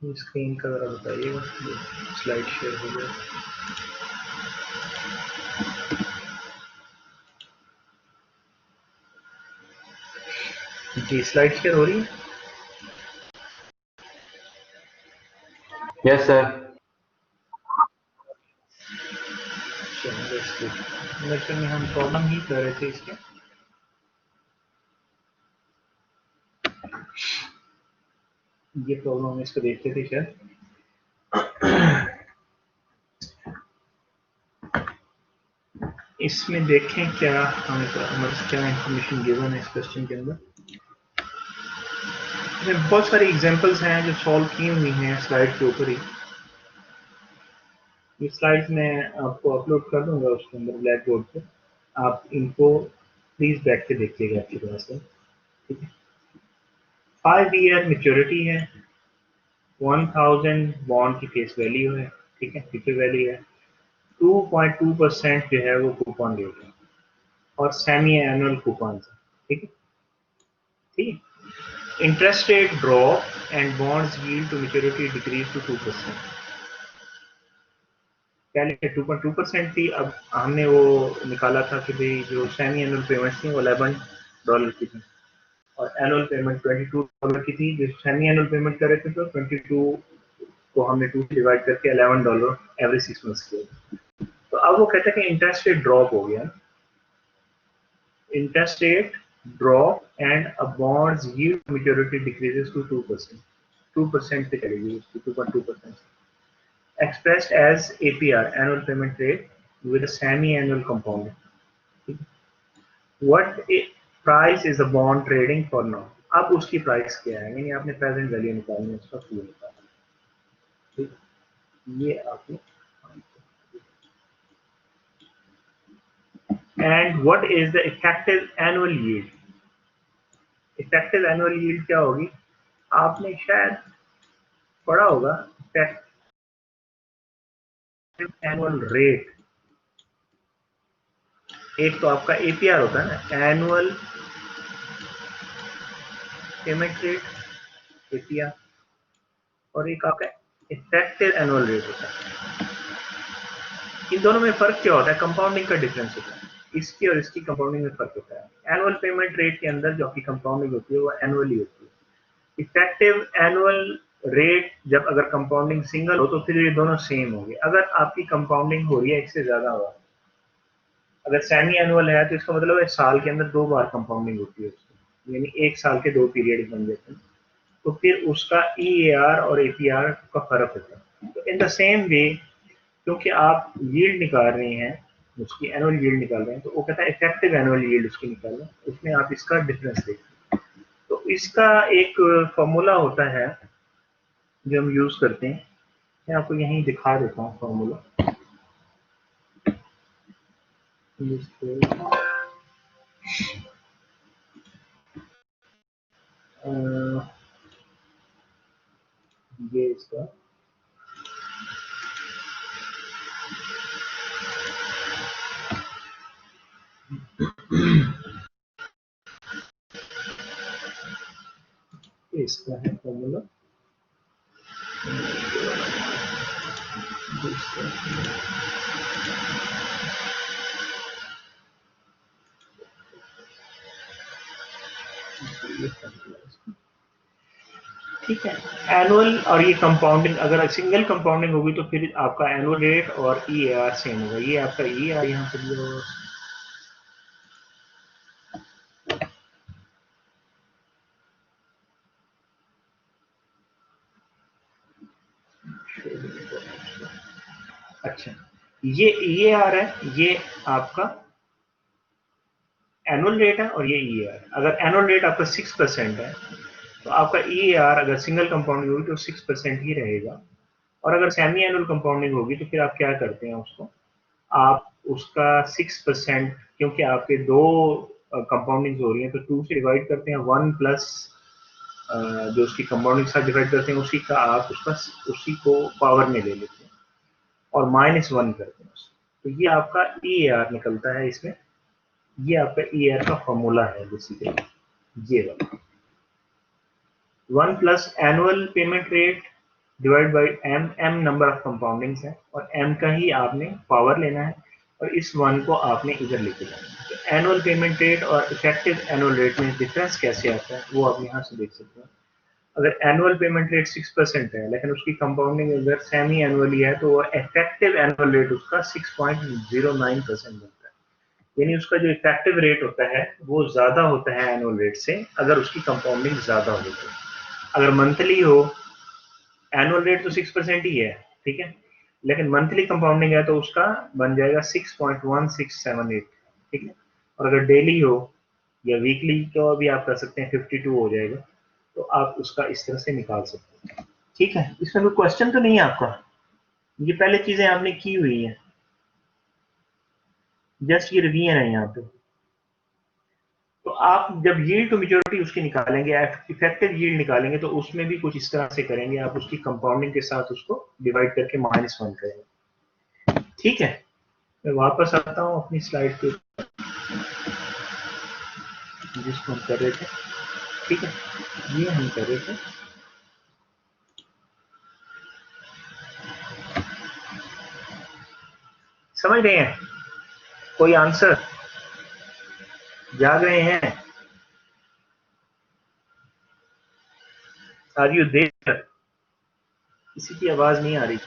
Screen का जरा बताइएगा, स्लाइड शेयर हो गया। जी स्लाइड शेयर हो रही है। Yes sir. लेक्चर में हम प्रॉब्लम ही कर रहे थे इसके। ये प्रॉब्लम हम इसको देखते थे शायद। इसमें देखें क्या हमें क्या इंफॉर्मेशन गिवन है इस क्वेश्चन के अंदर। बहुत सारी एग्जांपल्स हैं जो सॉल्व की हुई हैं स्लाइड के ऊपर ही। ये स्लाइड्स मैं आपको अपलोड कर दूंगा उसके अंदर ब्लैक बोर्ड पे, आप इनको प्लीज बैठ के देखिएगा अच्छी तरह से। ठीक है, 5 ईयर मेच्योरिटी है, 1000 बॉन्ड की फेस वैल्यू है। ठीक है, फ्यूचर वैल्यू है, 2.2% जो है वो कूपन रेट है और सेमी एनुअल कूपन है। ठीक है, ठीक। Interest rate drop and bonds yield to maturity decrease to 2%। पहले 2.2% थी, अब हमने वो निकाला था कि भाई जो सेमी एनुअल पेमेंट थी वो $11 की थी और एनुअल पेमेंट $22 की थी। जो सेमी एनुअल पेमेंट कर रहे थे तो 22 को हमने 2 से डिवाइड करके $11 एवरी 6 मंथ्स किया। तो अब वो कहते हैं कि इंटरेस्ट रेट ड्रॉप हो गया, interest rate drop and a bond's yield maturity decreases to 2%. 2% पे चलेगी उसकी, 2.2%. Expressed as APR, annual payment rate with a semi-annual compounding. What price is the bond trading for now? अब उसकी price क्या है, यानी आपने प्रेजेंट वैल्यू निकालनी है, उसका फ्यू निकालना। ठीक, ये आपने। And what is the effective annual yield? Effective annual yield क्या होगी, आपने शायद पढ़ा होगा। एनुअल रेट, एक तो आपका एपीआर होता है ना, एनुअल पेमेंट रेट एपीआर, और एक आपका इफेक्टिव एनुअल रेट होता है। इन दोनों में फर्क क्या होता है, कंपाउंडिंग का डिफरेंस होता है, इसकी और इसकी कंपाउंडिंग में फर्क होता है। एनुअल पेमेंट रेट के अंदर जो आपकी कंपाउंडिंग होती है वो एनुअली होती है। इफेक्टिव एनुअल रेट जब अगर कंपाउंडिंग सिंगल हो तो फिर ये दोनों सेम होंगे। अगर आपकी कंपाउंडिंग हो रही है एक से ज्यादा हो, अगर सेमी एनुअल है तो इसका मतलब है साल के अंदर 2 बार कंपाउंडिंग होती है उसकी, यानी एक साल के 2 पीरियड बन जाते हैं, तो फिर उसका ईएआर और एपीआर का फर्क होता है। तो इन द सेम वे, क्योंकि आप यील्ड निकाल रहे हैं, उसकी एनुअल यील्ड निकाल रहे हैं, तो वो कहता है इफेक्टिव एनुअल यील्ड उसकी निकाल रहे हैं, उसमें आप इसका डिफरेंस देखते हैं। तो इसका एक फॉर्मूला होता है जो हम यूज करते हैं, मैं आपको यहीं दिखा देता हूँ फॉर्मूला। ये इसका इसका है फॉर्मूला। ठीक है, एनुअल और ये कंपाउंडिंग, अगर सिंगल कंपाउंडिंग होगी तो फिर आपका एनुअल रेट और ईएआर सेम होगा। ये आपका ईएआर यहाँ पर दिया होगा, अच्छा ये ईएआर है, ये आपका एनुअल रेट है और ये ईएआर। अगर एनुअल रेट आपका 6% है तो आपका ईएआर अगर सिंगल कंपाउंडिंग होगी तो 6% ही रहेगा, और अगर सेमी एनुअल कंपाउंडिंग होगी तो फिर आप क्या करते हैं उसको, आप उसका 6%, क्योंकि आपके दो कंपाउंडिंग हो रही है तो 2 से डिवाइड करते हैं, 1 प्लस जो उसकी कंपाउंडिंग के साथ डिवाइड करते हैं उसी का आप उसका उसी को पावर में ले लेते हैं और -1 करते हैं। तो ये आपका ईएआर निकलता है इसमें, ये आपका ईएआर का फॉर्मूला है बेसिकली। ये 1 plus annual payment rate divide by M, M number of compoundings है और एम का ही आपने पावर लेना है और इस वन को आपने इधर लेके जाना है। तो एनुअल पेमेंट रेट और इफेक्टिव एनुअल रेट में डिफरेंस कैसे आता है वो आप यहाँ से देख सकते हैं। अगर एनुअल पेमेंट रेट 6% है लेकिन उसकी कंपाउंडिंग अगर सेमी एनुअली है तो वो इफेक्टिव एनुअल रेट उसका 6.09% बनता है। यानी उसका जो इफेक्टिव रेट होता है वो ज्यादा होता है एनुअल रेट से अगर उसकी कंपाउंडिंग ज्यादा हो तो। अगर मंथली हो, एनुअल रेट तो 6% ही है, ठीक है, लेकिन मंथली कंपाउंडिंग है तो उसका बन जाएगा 6.1678, ठीक है। और अगर डेली हो या वीकली तो भी आप कर सकते हैं, 52 हो जाएगा। तो आप उसका इस तरह से निकाल सकते हैं, ठीक है। इसमें कोई क्वेश्चन तो नहीं है आपका? ये पहले चीजें आपने की हुई हैं, जस्ट ये रिवीजन है यहाँ पे। तो आप जब यील्ड टू मैच्योरिटी उसकी निकालेंगे, इफेक्टिव यील्ड निकालेंगे, तो उसमें भी कुछ इस तरह से करेंगे, आप उसकी कंपाउंडिंग के साथ उसको डिवाइड करके -1 करेंगे, ठीक है। मैं वापस आता हूँ अपनी स्लाइड पे जिसको हम कर रहे थे, ठीक है, ये हम कर रहे थे। समझ रहे हैं? कोई आंसर? जाग रहे हैं? Are you there? किसी की आवाज नहीं आ रही।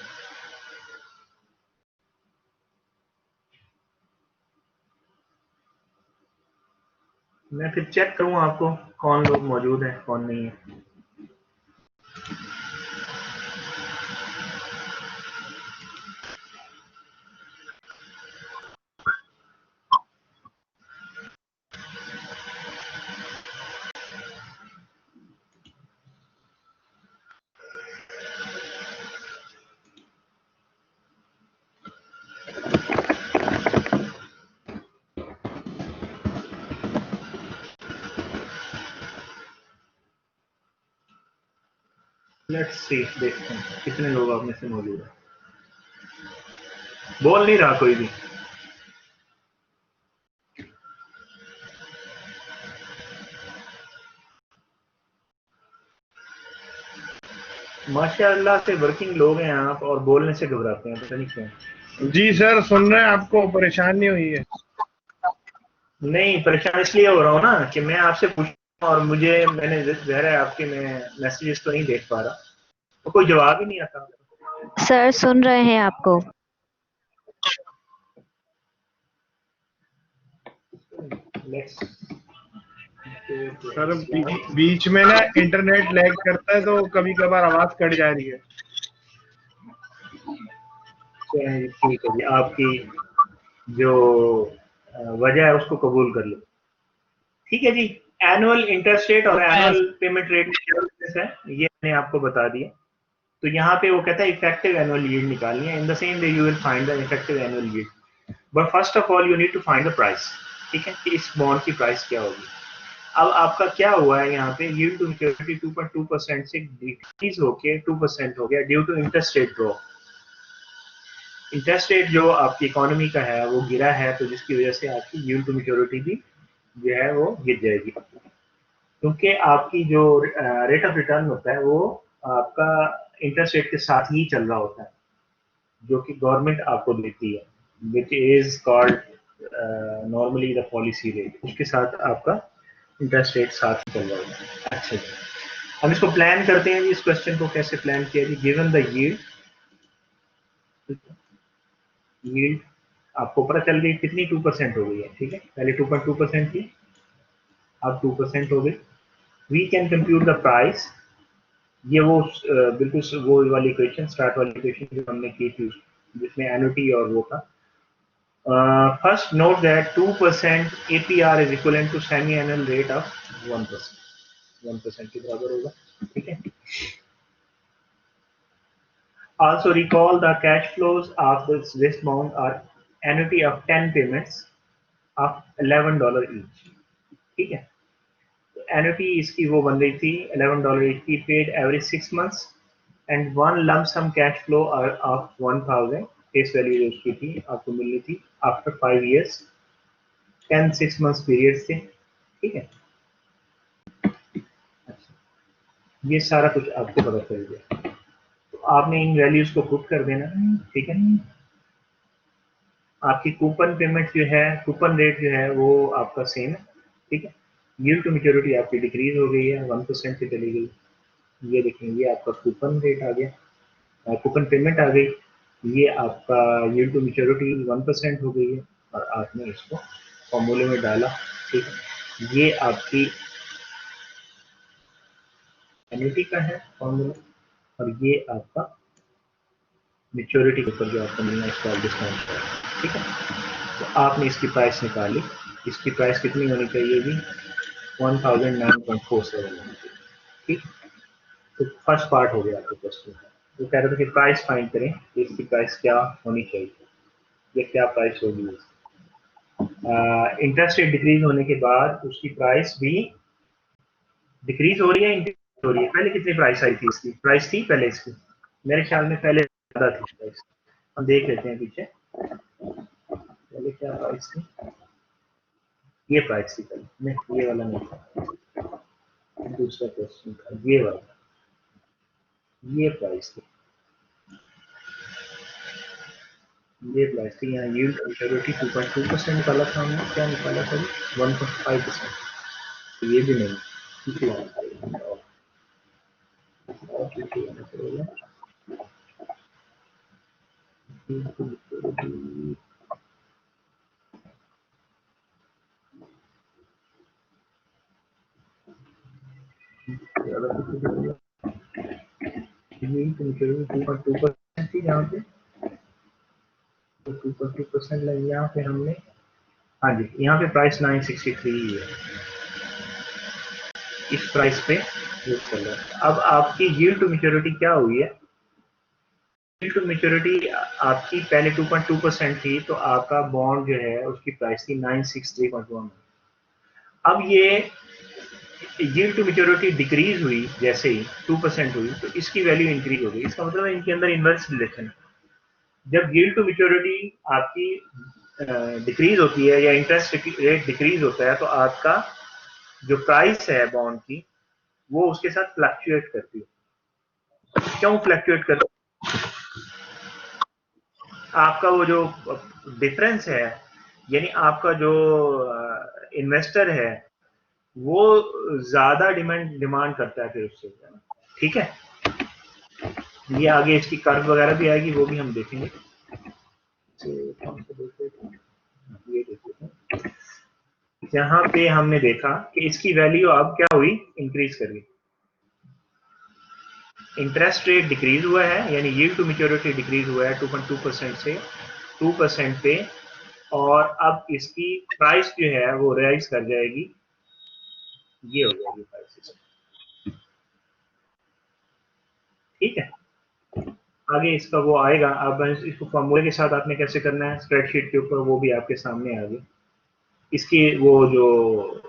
मैं फिर चेक करूँ आपको कौन लोग मौजूद है कौन नहीं है। लेट्स सी, देखते हैं कितने लोग आप में से मौजूद है। बोल नहीं रहा कोई भी। माशाअल्लाह से वर्किंग लोग हैं आप और बोलने से घबराते हैं, पता नहीं क्यों। जी सर, सुन रहे हैं, आपको परेशान नहीं हुई है? नहीं, परेशान इसलिए हो रहा हूँ ना कि मैं आपसे पूछ और मुझे मैंने ज़ाहिर है आपके मैं मैसेजेस तो नहीं देख पा रहा, तो कोई जवाब ही नहीं आता। सर सुन रहे हैं आपको। सर बीच में ना इंटरनेट लैग करता है तो कभी कभार आवाज कट जा रही है। ठीक है जी, आपकी जो वजह है उसको कबूल कर लो, ठीक है जी। एनुअल इंटरेस्ट रेट और एनुअल पेमेंट रेट में क्या डिफरेंस है ये मैंने आपको बता दिया। तो यहाँ पे वो कहता है इफेक्टिव एनुअल यील्ड निकालनी है। In the same way you will find the effective annual yield, but first of all you need to find the price, ठीक है, कि इस बॉन्ड की प्राइस क्या होगी। अब आपका क्या हुआ है यहाँ पे, यील्ड टू मैच्योरिटी 2.2% से डिक्रीज होके 2% हो गया due to interest rate drop. Interest rate जो आपकी इकोनॉमी का है वो गिरा है, तो जिसकी वजह से आपकी यील्ड टू मैच्योरिटी भी जो है वो गिर जाएगी, क्योंकि आपकी जो रेट ऑफ रिटर्न होता है वो आपका इंटरेस्ट रेट के साथ ही चल रहा होता है, जो कि गवर्नमेंट आपको देती है, which is called normally the policy rate, उसके साथ आपका इंटरेस्ट रेट साथ चल रहा होता है। अच्छा जी, हम इसको प्लान करते हैं जी। इस क्वेश्चन को कैसे प्लान किया जी? गिवन द यील्ड, यील्ड आपको पता चल गई कितनी, 2% हो गई है, ठीक है, पहले 2.2% थी, अब 2% हो गई। We can compute the price, ये वो बिल्कुल वो वाली इक्वेशन, स्टार्ट वाली इक्वेशन जो हमने की थी जिसमें एनुटी और वो था। First note that 2% APR is equivalent to semi annual rate of 1%, 1% के बराबर होगा, ठीक है। Also recall the cash flows of this bond are annuity of 10 payments of $11 each, ठीक है। एनुटी इसकी वो बन रही थी $11 each की, paid every 6 months and one lump sum cash flow of 1000 face value जो उसकी थी आपको मिल रही थी आफ्टर 5 years, 10 6 months पीरियड से, ठीक है। अच्छा, ये सारा कुछ आपको पता चल गया। तो आपने इन वैल्यूज को पुट कर देना, ठीक है। आपकी कूपन पेमेंट जो है, कूपन रेट जो है वो आपका सेम है, ठीक है। यील्ड टू मैच्योरिटी आपकी डिक्रीज हो गई है, 1% से चली गई। ये देखें, ये आपका कूपन रेट आ गया, कूपन पेमेंट आ गई। ये आपका यील्ड टू मैच्योरिटी 1% हो गई है और आपने इसको फॉर्मूले में डाला, ठीक है। ये आपकी एन्युटी का है फॉर्मूला, और ये आपका मैच्योरिटी के ऊपर जो आपको मिलना है इसका डिस्काउंट है, ठीक है। तो आपने इसकी प्राइस निकाली, इसकी प्राइस कितनी होनी चाहिए जी, 1009.47 होनी चाहिए, ठीक। तो फर्स्ट पार्ट हो गया आपके क्वेश्चन का। वो कह रहे थे कि प्राइस फाइंड करें कि इसकी प्राइस क्या होनी चाहिए, ये क्या प्राइस होगी। इंटरेस्ट रेट डिक्रीज होने के बाद उसकी प्राइस भी डिक्रीज हो रही है, इंक्रीज हो रही है। पहले कितनी प्राइस आई थी इसकी, प्राइस थी पहले इसकी, मेरे ख्याल में पहले ज्यादा थी प्राइस। हम देख लेते हैं पीछे, पहले क्या प्राइस थी। ये प्राइस थी पहले, नहीं ये वाला नहीं था, दूसरा क्वेश्चन था ये वाला, ये प्राइस थी, ये प्राइस थी। यहाँ यील्ड मैच्योरिटी 2.2% निकाला था हमने, क्या निकाला था 1.5%। तो ये भी नहीं, पीछे जाना पड़ेगा और पीछे जाना पड़ेगा। यील्ड मैच्योरिटी 2.2% थी यहाँ पे, तो 2.2% लगी यहाँ पे हमने। हाँ जी, यहाँ पे प्राइस 963 ही है, इस प्राइस पे यूज कर रहा है। अब आपकी यील्ड टू मैच्योरिटी क्या हुई है, यील्ड टू मैच्योरिटी आपकी पहले 2.2% थी, तो आपका बॉन्ड जो है उसकी प्राइस थी 963.1। अब ये यील्ड टू मैच्योरिटी डिक्रीज हुई, जैसे ही 2% हुई तो इसकी वैल्यू इंक्रीज हो गई। इसका मतलब है इनके अंदर इनवर्स रिलेशन है। जब यील्ड टू मैच्योरिटी आपकी डिक्रीज होती है या इंटरेस्ट रेट डिक्रीज होता है, तो आपका जो प्राइस है बॉन्ड की वो उसके साथ फ्लक्चुएट करती है। क्यों फ्लक्चुएट करती है, आपका वो जो डिफरेंस है, यानी आपका जो इन्वेस्टर है वो ज्यादा डिमांड करता है फिर उससे, ठीक है। ये आगे इसकी कर्व वगैरह भी आएगी, वो भी हम देखेंगे। ये देखिए, यहाँ पे हमने देखा कि इसकी वैल्यू अब क्या हुई, इंक्रीज कर गई। इंटरेस्ट रेट डिक्रीज हुआ है, यानी यील्ड टू मैच्योरिटी डिक्रीज हुआ है 2.2% से 2% पे, और अब इसकी प्राइस जो है वो राइज कर जाएगी, ये हो जाएगी प्राइस, ठीक है। आगे इसका वो आएगा, अब इसको फॉर्मूले के साथ आपने कैसे करना है स्प्रेडशीट के ऊपर, वो भी आपके सामने आ गई। इसकी वो जो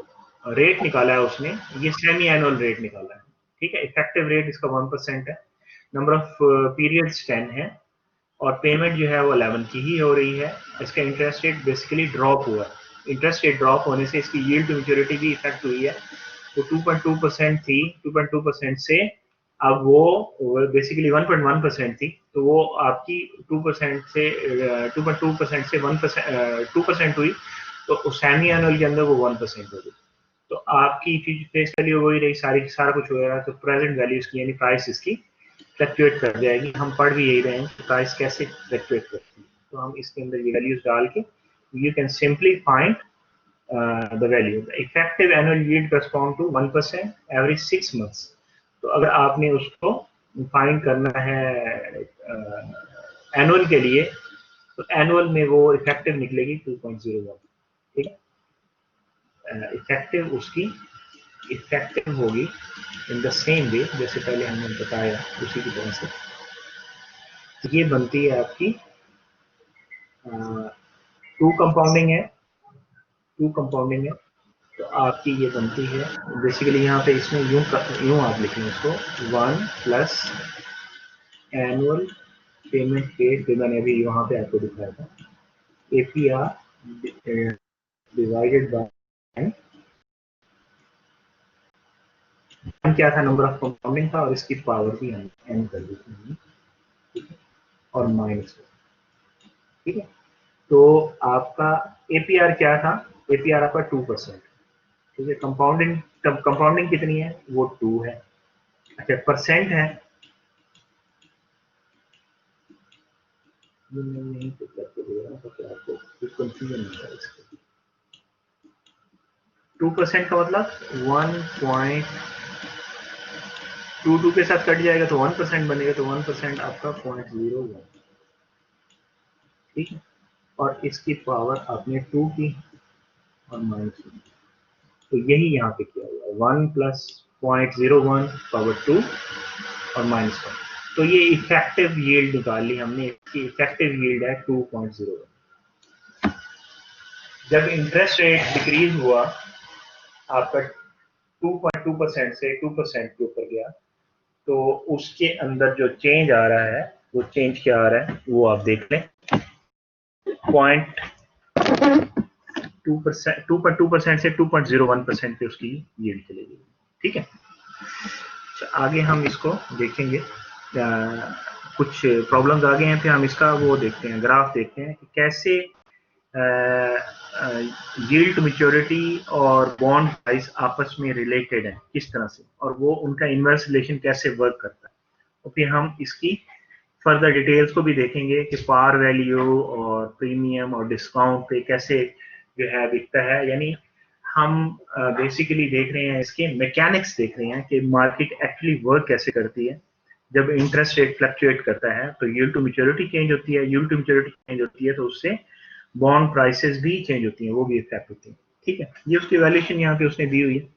रेट निकाला है उसने, ये सेमी एनुअल रेट निकाला है, ठीक है। इफेक्टिव रेट इसका 1% है, नंबर ऑफ पीरियड्स 10 है, और पेमेंट जो है वो 11 की ही हो रही है। इसका इंटरेस्ट रेट बेसिकली ड्रॉप हुआ है, इंटरेस्ट रेट ड्रॉप होने से इसकी यील्ड टू मैच्योरिटी भी इफेक्ट हुई है। तो 2.2% थी, 2.2% से अब वो बेसिकली 1.1% थी, तो वो आपकी 2% से 2.2% से 1% 2% हुई, तो सेमी एनुअल के अंदर वो 1% हो गई। तो आपकी फेस वैल्यू वही रही, सारा कुछ हो रहा है। तो प्रेजेंट वैल्यू इसकी यानी प्राइस इसकी फ्लक्चुएट कर जाएगी। हम पढ़ भी यही रहे हैं कि प्राइस कैसे फ्लक्चुएट करती है, तो हम इसके अंदर ये वैल्यूज डाल के you can simply find the value. The effective annual yield correspond to 1% every 6 months. तो अगर आपने उसको फाइंड करना है एनुअल के लिए, तो एनुअल में वो इफेक्टिव निकलेगी 2.01, ठीक है। इफेक्टिव उसकी इफेक्टिव होगी इन द सेम वे जैसे पहले हमने बताया, उसी की तरह से ये बनती है आपकी 2 कंपाउंडिंग है, 2 कंपाउंडिंग है। तो आपकी ये बनती है बेसिकली, यहाँ पे इसमें यूं आप लिखें इसको 1 प्लस एनुअल पेमेंट पेड, जो मैंने अभी यहाँ पे आपको दिखाया था, APR डिवाइडेड बाय क्या था, नंबर ऑफ कंपाउंडिंग था, और इसकी पावर भी हम एन कर दी थी। और -1, ठीक है। तो आपका एपीआर क्या था? एपीआर आपका 2%, ठीक है। कंपाउंडिंग कितनी है? वो 2 है। अच्छा, परसेंट है, ये मैं यहीं पे करके दे रहा हूँ ताकि आपको कुछ कंफ्यूजन नहीं हो इसका। 2% का मतलब 1.22 के साथ कट जाएगा तो 1% बनेगा, तो 1% आपका 0.01, ठीक है। और इसकी पावर आपने 2 की और -1, तो यही यहाँ पे किया हुआ है, 1 + 0.01 पावर 2 और -1। तो ये इफेक्टिव यील्ड निकाली हमने, इसकी इफेक्टिव यील्ड है 2.01। जब इंटरेस्ट रेट डिक्रीज हुआ आपका 2.2% से 2% के ऊपर गया, तो उसके अंदर जो चेंज आ रहा है, वो चेंज क्या आ रहा है वो आप देख लें। 2.2% से 2.01% पे उसकी यील्ड चली गई, ठीक है। तो आगे हम इसको देखेंगे, कुछ प्रॉब्लम्स आ गए हैं, फिर हम इसका वो देखते हैं, ग्राफ देखते हैं कि कैसे यील्ड टू मैच्योरिटी और बॉन्ड प्राइस आपस में रिलेटेड है किस तरह से, और वो उनका इनवर्स रिलेशन कैसे वर्क करता है। और फिर हम इसकी फर्दर डिटेल्स को भी देखेंगे कि पार वैल्यू और प्रीमियम और डिस्काउंट पे कैसे जो है बिकता है। यानी हम बेसिकली देख रहे हैं, इसके मैकेनिक्स देख रहे हैं कि मार्केट एक्चुअली वर्क कैसे करती है। जब इंटरेस्ट रेट फ्लक्चुएट करता है तो यील्ड टू मैच्योरिटी चेंज होती है, यील्ड टू मैच्योरिटी चेंज होती है तो उससे बॉन्ड प्राइसेस भी चेंज होती हैं, वो भी इफेक्ट होती हैं, ठीक है। ये उसकी वैल्यूएशन यहाँ पे उसने दी हुई है।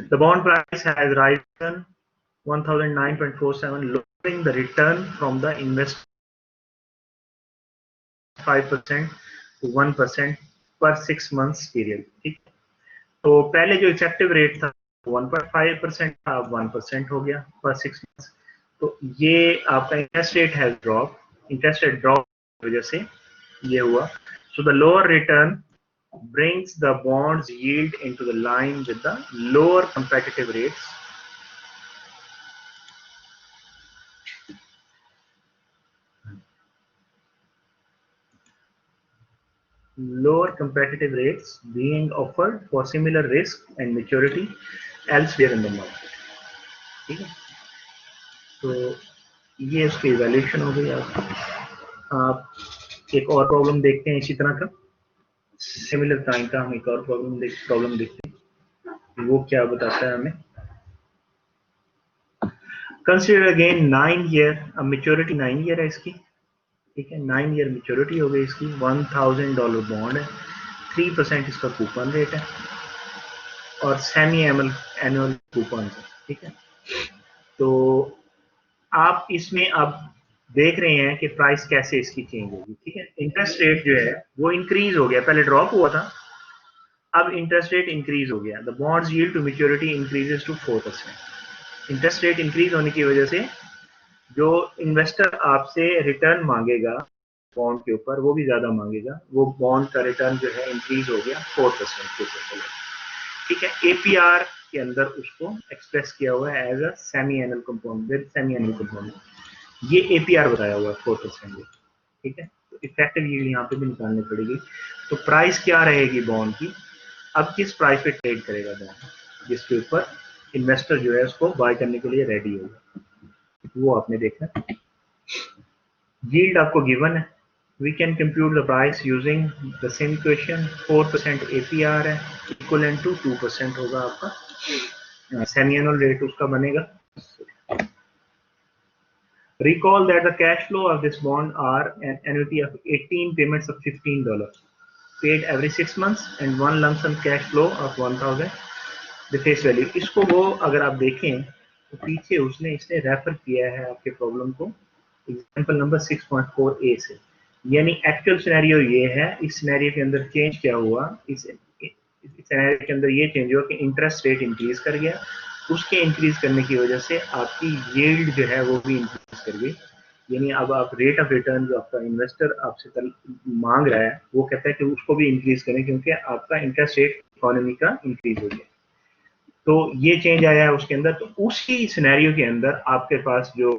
The bond price has risen 1009.47, lowering the return from the invest 5% to 1% per 6 months period, ठीक। तो पहले जो इफेक्टिव रेट था 1.5% था, अब 1% हो गया पर 6 months। तो ये आपका interest rate has drop, interest rate drop की वजह से ये हुआ। So the lower return brings the bonds yield into the line with the lower competitive rates. Lower competitive rates being offered for similar risk and maturity elsewhere in the market, ठीक है। तो ये उसकी इवैल्यूएशन हो गई। आप एक और प्रॉब्लम देखते हैं इसी तरह का, सिमिलर काइंड का हम एक और प्रॉब्लम देखते हैं, वो क्या बताता है हमें। कंसिडर अगेन 9 ईयर, अब मेच्योरिटी 9 ईयर है इसकी, ठीक है। 9 ईयर मेच्योरिटी हो गई इसकी, $1000 बॉन्ड है, 3% इसका कूपन रेट है और सेमी एनुअल कूपन है, ठीक है। तो आप इसमें अब देख रहे हैं कि प्राइस कैसे इसकी चेंज होगी, ठीक है। इंटरेस्ट रेट जो है वो इंक्रीज हो गया, पहले ड्रॉप हुआ था, अब इंटरेस्ट रेट इंक्रीज हो गया। The bonds yield to maturity increases to 4%। Interest rate increase होने की वजह से जो इन्वेस्टर आपसे रिटर्न मांगेगा बॉन्ड के ऊपर, वो भी ज्यादा मांगेगा, वो बॉन्ड का रिटर्न जो है इंक्रीज हो गया 4% के ऊपर, ठीक है। एपीआर के अंदर उसको एक्सप्रेस किया हुआ है as a semi annual compound with semi annual compound, ये एपीआर बताया हुआ है 4%, ठीक है। तो इफेक्टिव यील्ड यहाँ पे भी निकालनी पड़ेगी। तो प्राइस क्या रहेगी बॉन्ड की, अब किस प्राइस पे ट्रेड करेगा बॉन्ड, जिसके ऊपर इन्वेस्टर जो है उसको बाय करने के लिए रेडी होगा, वो आपने देखना। यील्ड आपको गिवन है, we can compute the price using the same equation, 4% APR है, equivalent to 2% होगा आपका सेमी एनुअल रेट उसका बनेगा। Recall that the cash flow of this bond are an annuity of 18 payments of $15 paid every 6 months and one lump sum cash flow of 1000 the face value। इसको वो अगर आप देखें तो पीछे इसने रेफर किया है आपके प्रॉब्लम को एग्जांपल नंबर 6.4a से। यानी एक्चुअल सिनेरियो ये है, इस सिनेरियो के अंदर चेंज क्या हुआ, इस सिनेरियो के अंदर ये चेंज हुआ कि इंटरेस्ट रेट इंक्रीज कर गया, उसके इंक्रीज करने की वजह से आपकी यील्ड जो है वो भी इंक्रीज कर गई। यानी अब आप रेट ऑफ रिटर्न जो आपका इन्वेस्टर आपसे कल मांग रहा है, वो कहता है कि उसको भी इंक्रीज करें क्योंकि आपका इंटरेस्ट रेट इकोनॉमी का इंक्रीज हो गया। तो ये चेंज आया है उसके अंदर। तो उसी सिनेरियो के अंदर आपके पास जो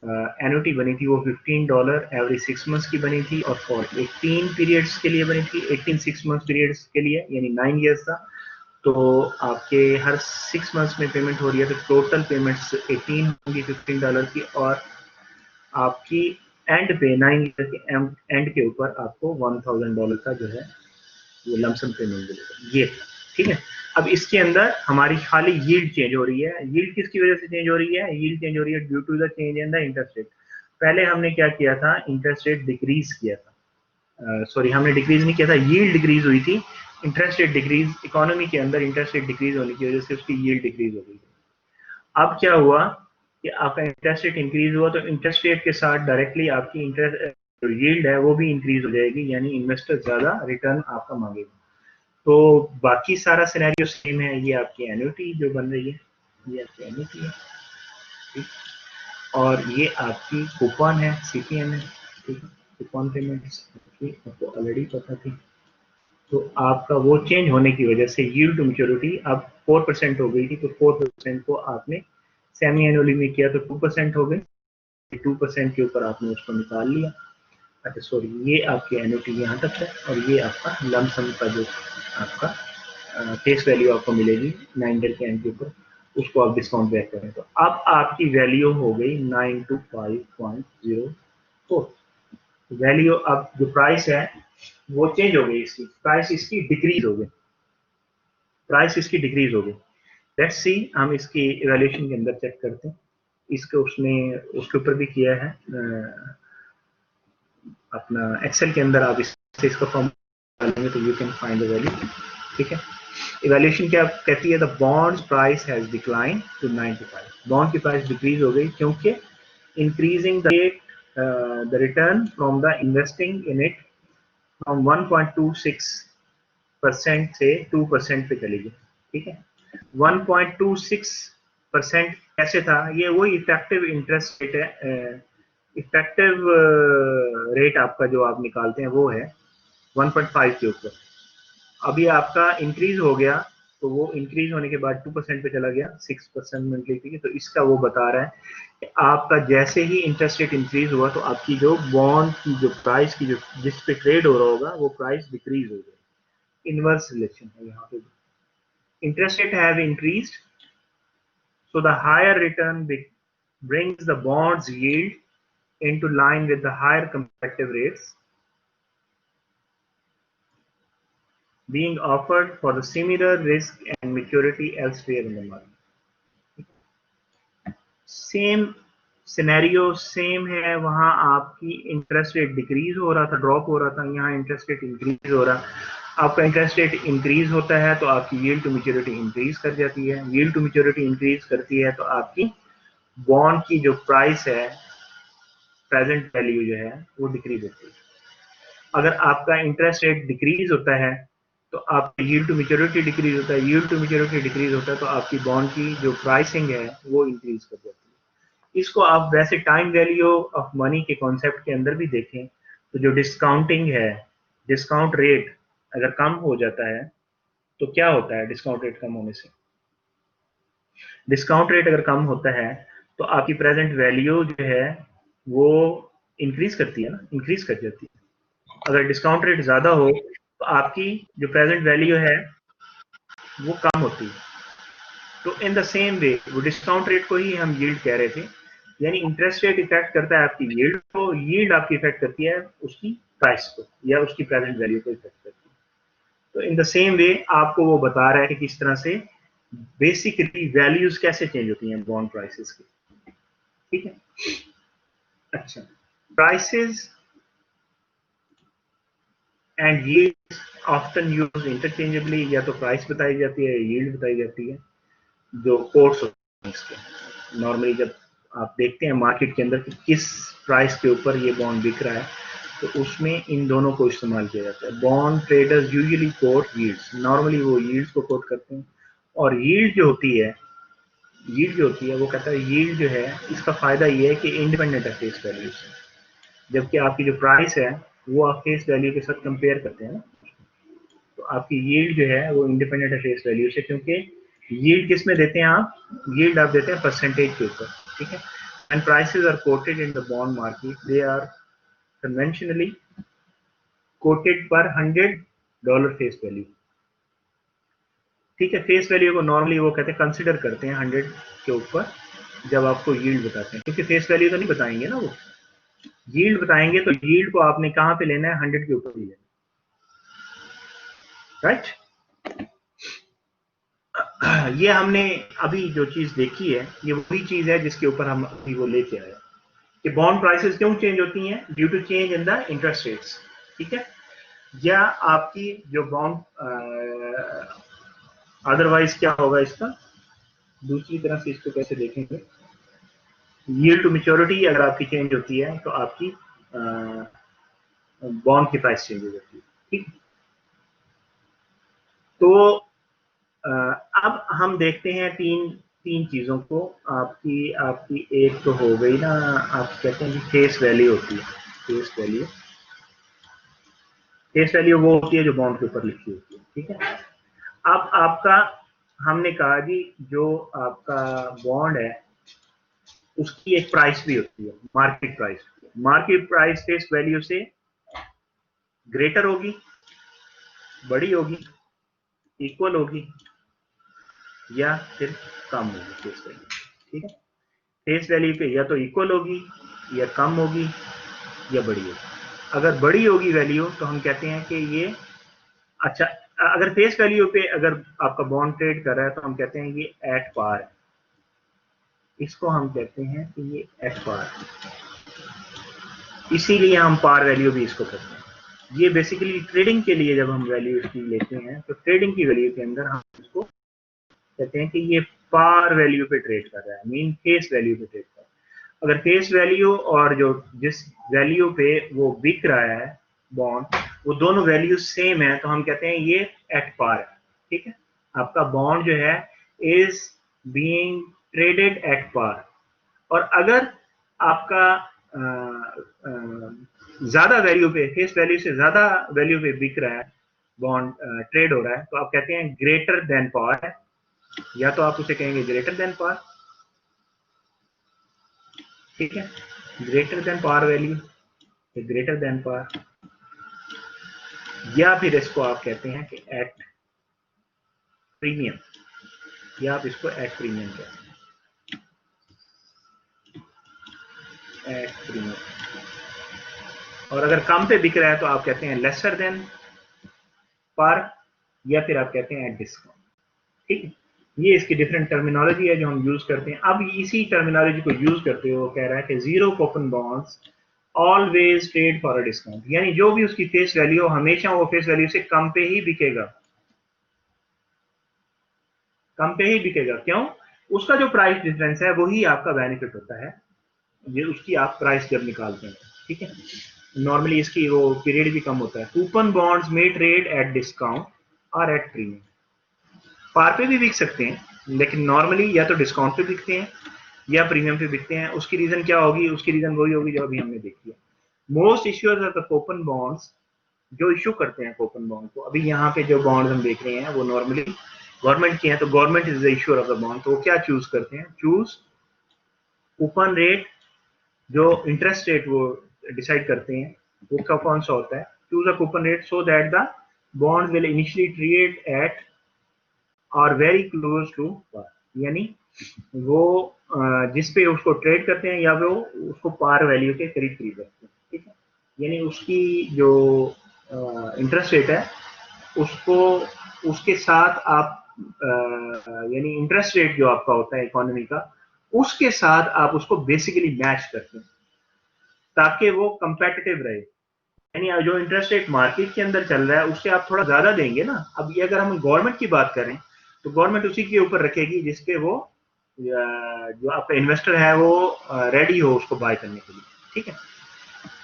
एन्युटी बनी थी वो $15 एवरी 6 मंथ्स की बनी थी, और फॉर 18 पीरियड्स के लिए बनी थी, 18 6 मंथ्स पीरियड्स के लिए, यानी 9 ईयर्स था। तो आपके हर 6 मंथ्स में पेमेंट हो रही है, तो टोटल पेमेंट्स 18 होंगी $15 की, और आपकी एंड पे 9 ईयर के एंड के ऊपर आपको $1000 का जो है वो लमसम पेमेंट मिलेगा। ये ठीक है। अब इसके अंदर हमारी खाली यील्ड चेंज हो रही है। यील्ड किसकी वजह से चेंज हो रही है? यील्ड चेंज हो रही है due to the change in the interest rate. पहले हमने क्या किया था, इंटरेस्ट रेट डिक्रीज किया था, सॉरी हमने डिक्रीज नहीं किया था, यील्ड डिक्रीज हुई थी, इंटरेस्ट रेट डिक्रीज, इकोनॉमी के अंदर इंटरेस्ट रेट डिक्रीज होने की वजह से उसकी यील्ड डिक्रीज हो गई। अब क्या हुआ कि आपका इंटरेस्ट रेट इंक्रीज हुआ, तो इंटरेस्ट रेट के साथ डायरेक्टली आपकी इंटरेस्ट जो यील्ड है वो भी इंक्रीज हो जाएगी, यानी इन्वेस्टर ज्यादा रिटर्न आपका मांगेगा। तो बाकी सारा सिनेरियो सेम है। ये आपकी एन्युटी जो बन रही है, ये आपकी एन्युटी है, ठीक, और ये आपकी कूपन है, सीपीएम है, ठीक है, कूपन पेमेंट्स आपको ऑलरेडी पता थी। तो आपका वो चेंज होने की वजह से यील्ड टू मैच्योरिटी अब 4% हो गई थी, तो 4% को आपने सेमी एनुअली में किया तो 2% हो गई, 2% के ऊपर आपने उसको निकाल लिया। अच्छा सॉरी, ये आपकी एन्युटी यहाँ तक है, और ये आपका लमसम का जो आपका फेस वैल्यू आपको मिलेगी 9 ईयर के एंड के ऊपर, उसको आप डिस्काउंट बैक करें तो अब आपकी वैल्यू हो गई 925.04। वैल्यू अब जो प्राइस है वो चेंज हो गई, इसकी प्राइस इसकी डिक्रीज हो गई, प्राइस इसकी डिक्रीज हो गई। लेट्स सी, हम इसकी इवैल्यूएशन के अंदर चेक करते हैं। इसको उसने उसके ऊपर भी किया है, अपना एक्सेल के अंदर आप इसका फॉर्म डालेंगे तो you can find the value, ठीक है। इवैल्यूएशन क्या कहती है? The bonds price has decline to 95। Bond की प्राइस डिक्रीज हो गई क्योंकि increasing the return from the investing in it from 1.26% से 2% पे चली गई, ठीक है। 1.26% कैसे था? ये वही इफेक्टिव इंटरेस्ट रेट है, इफेक्टिव रेट आपका जो आप निकालते हैं वो है 1.5 के ऊपर। अभी आपका इंक्रीज हो गया, तो वो इंक्रीज होने के बाद 2% पे चला गया, 6% मंथली, ठीक है। तो इसका वो बता रहा है कि आपका जैसे ही इंटरेस्ट रेट इंक्रीज हुआ तो आपकी जो बॉन्ड की जो प्राइस की जो जिस पे ट्रेड हो रहा होगा वो प्राइस डिक्रीज हो जाएगी। इनवर्स रिलेशन है यहाँ पे। Interest rate have increased, so the higher return brings the bonds yield into line with the higher competitive rates being offered for the similar risk and maturity elsewhere in the market. Same scenario same है, वहां आपकी interest rate decrease हो रहा था, drop हो रहा था, यहाँ इंटरेस्ट रेट इंक्रीज हो रहा। आपका इंटरेस्ट रेट इंक्रीज होता है तो आपकी यील्ड टू मैच्योरिटी इंक्रीज कर जाती है, यील्ड टू मैच्योरिटी इंक्रीज करती है तो आपकी बॉन्ड की जो प्राइस है, प्रेजेंट वैल्यू जो है वो डिक्रीज होती है। अगर आपका इंटरेस्ट रेट डिक्रीज होता है तो आपकी यील्ड टू मैच्योरिटी डिक्रीज होता है, यील्ड टू मैच्योरिटी डिक्रीज होता है तो आपकी बॉन्ड की जो प्राइसिंग है वो इंक्रीज कर जाती है। इसको आप वैसे टाइम वैल्यू ऑफ मनी के कॉन्सेप्ट के अंदर भी देखें तो जो डिस्काउंटिंग है, डिस्काउंट रेट अगर कम हो जाता है तो क्या होता है? डिस्काउंट रेट कम होने से, डिस्काउंट रेट अगर कम होता है तो आपकी प्रेजेंट वैल्यू जो है वो इंक्रीज करती है ना, इंक्रीज कर जाती है। अगर डिस्काउंट रेट ज्यादा हो तो आपकी जो प्रेजेंट वैल्यू है वो कम होती है। तो इन द सेम वे वो डिस्काउंट रेट को ही हम यील्ड कह रहे थे, यानी इंटरेस्ट रेट इफेक्ट करता है आपकी यील्ड को, यील्ड आपकी इफेक्ट करती है उसकी प्राइस को या उसकी प्रेजेंट वैल्यू को इफेक्ट करती है। तो इन द सेम वे आपको वो बता रहा है कि किस तरह से बेसिकली वैल्यूज कैसे चेंज होती हैं बॉन्ड प्राइसेस की, ठीक है। अच्छा, prices and yield often use interchangeably, या तो प्राइस बताई जाती है, यील्ड बताई जाती है, जो कोर्स होते हैं इसके। नॉर्मली जब आप देखते हैं मार्केट के अंदर कि किस प्राइस के ऊपर ये बॉन्ड बिक रहा है तो उसमें इन दोनों को इस्तेमाल किया जाता है। Bond traders usually quote yields, normally वो यील्ड्स को कोट करते हैं, और यील्ड जो होती है, यील्ड जो होती है वो कहता है यील्ड जो है इसका फायदा ये है कि इंडिपेंडेंट है फेस वैल्यू से, जबकि आपकी जो प्राइस है वो आप फेस वैल्यू के साथ कंपेयर करते हैं ना, तो आपकी यील्ड जो है वो इंडिपेंडेंट है फेस वैल्यू से, क्योंकि यील्ड किस में देते हैं आप? यील्ड आप देते हैं परसेंटेज के ऊपर, ठीक है। when prices are quoted in the bond market, they are conventionally quoted per $100 face value. ठीक है, फेस वैल्यू को नॉर्मली वो कहते हैं कंसिडर करते हैं 100 के ऊपर जब आपको यील्ड बताते हैं, क्योंकि फेस वैल्यू तो नहीं बताएंगे ना, वो यील्ड बताएंगे, तो यील्ड को आपने कहां पे लेना है, 100 के ऊपर ही लेना, राइट। ये हमने अभी जो चीज देखी है, ये वही चीज है जिसके ऊपर हम अभी वो लेके आए कि बॉन्ड प्राइसेस क्यों चेंज होती हैं, due to change in the interest rates. ठीक है, या आपकी जो बॉन्ड अदरवाइज क्या होगा, इसका दूसरी तरह से इसको कैसे देखेंगे, यील्ड टू मैच्योरिटी अगर आपकी चेंज होती है तो आपकी बॉन्ड की प्राइस चेंज हो जाती है। ठीक, तो अब हम देखते हैं तीन चीजों को। आपकी एक तो हो गई ना, आप कहते हैं कि फेस वैल्यू होती है, फेस वैल्यू वो होती है जो बॉन्ड के ऊपर लिखी होती है। ठीक है, अब आपका हमने कहा जी जो आपका बॉन्ड है उसकी एक प्राइस भी होती है, market price. Market price face value से ग्रेटर होगी, बड़ी होगी, इक्वल होगी या फिर कम होगी फेस वैल्यू। ठीक है, फेस वैल्यू पे या तो इक्वल होगी या कम होगी या बड़ी होगी। अगर बड़ी होगी वैल्यू तो हम कहते हैं कि ये अच्छा, अगर फेस वैल्यू पे अगर आपका बॉन्ड ट्रेड कर रहा है तो हम कहते हैं ये एट पार है, इसको हम कहते हैं कि ये एट पार है, इसीलिए हम पार वैल्यू भी इसको कहते हैं। ये बेसिकली ट्रेडिंग के लिए जब हम वैल्यू इसकी लेते हैं तो ट्रेडिंग की वैल्यू के अंदर हम इसको कहते हैं कि ये पार वैल्यू पे ट्रेड कर रहा है, मीन फेस वैल्यू पे ट्रेड कर रहा है। अगर फेस वैल्यू और जो जिस वैल्यू पे वो बिक रहा है बॉन्ड, वो दोनों वैल्यू सेम है तो हम कहते हैं ये एट पार है। ठीक है, आपका बॉन्ड जो है is being traded at par. और अगर आपका ज्यादा वैल्यू पे, फेस वैल्यू से ज्यादा वैल्यू पे बिक रहा है बॉन्ड, ट्रेड हो रहा है, तो आप कहते हैं ग्रेटर देन पार है, या तो आप उसे कहेंगे ग्रेटर देन पार। ठीक है, greater than par value, greater than par, या फिर इसको आप कहते हैं कि एट प्रीमियम, या आप इसको एट प्रीमियम कहते हैं, एट प्रीमियम। और अगर कम पे बिक रहा है तो आप कहते हैं लेसर देन पार, या फिर आप कहते हैं एट डिस्काउंट। ठीक है, ये इसकी डिफरेंट टर्मिनोलॉजी है जो हम यूज करते हैं। अब इसी टर्मिनोलॉजी को यूज करते हुए वो कह रहा है कि zero coupon bonds always trade for a discount, यानी जो भी उसकी फेस वैल्यू हमेशा वो फेस वैल्यू से कम पे ही बिकेगा, कम पे ही बिकेगा। क्यों? उसका जो प्राइस डिफरेंस है वही आपका बेनिफिट होता है, ये उसकी आप प्राइस जब निकालते हैं। ठीक है, नॉर्मली इसकी वो पीरियड भी कम होता है। कूपन बॉन्ड्स में ट्रेड एट डिस्काउंट और एट प्रीमियम, पार पे भी बिक सकते हैं लेकिन नॉर्मली या तो डिस्काउंट पे बिकते हैं या प्रीमियम पे बिकते हैं। उसकी रीजन क्या होगी? उसकी रीजन वही होगी जो अभी हमने देखी है। Most issuers of the coupon bonds, जो इशू करते हैं कूपन बॉन्ड को, अभी यहाँ पे जो बॉन्ड हम देख रहे हैं वो नॉर्मली गवर्नमेंट के हैं, तो government is the issuer of the bond, तो वो क्या चूज करते हैं? चूज कूपन रेट, जो इंटरेस्ट रेट वो डिसाइड करते हैं वो क्या कौन सा होता है? Choose a coupon rate so that the bond will initially trade at और वेरी क्लोज टू पार, यानी वो जिस पे उसको ट्रेड करते हैं या वो उसको पार वैल्यू के करीब करीब रखते हैं। ठीक है, यानी उसकी जो इंटरेस्ट रेट है उसको, उसके साथ आप यानी इंटरेस्ट रेट जो आपका होता है इकोनॉमी का, उसके साथ आप उसको बेसिकली मैच करते हैं ताकि वो कंपेटिटिव रहे। यानी जो इंटरेस्ट रेट मार्केट के अंदर चल रहा है उससे आप थोड़ा ज्यादा देंगे ना। अब ये अगर हम गवर्नमेंट की बात करें तो गवर्नमेंट उसी के ऊपर रखेगी जिसपे वो जो आपका इन्वेस्टर है वो रेडी हो उसको बाय करने के लिए। ठीक है,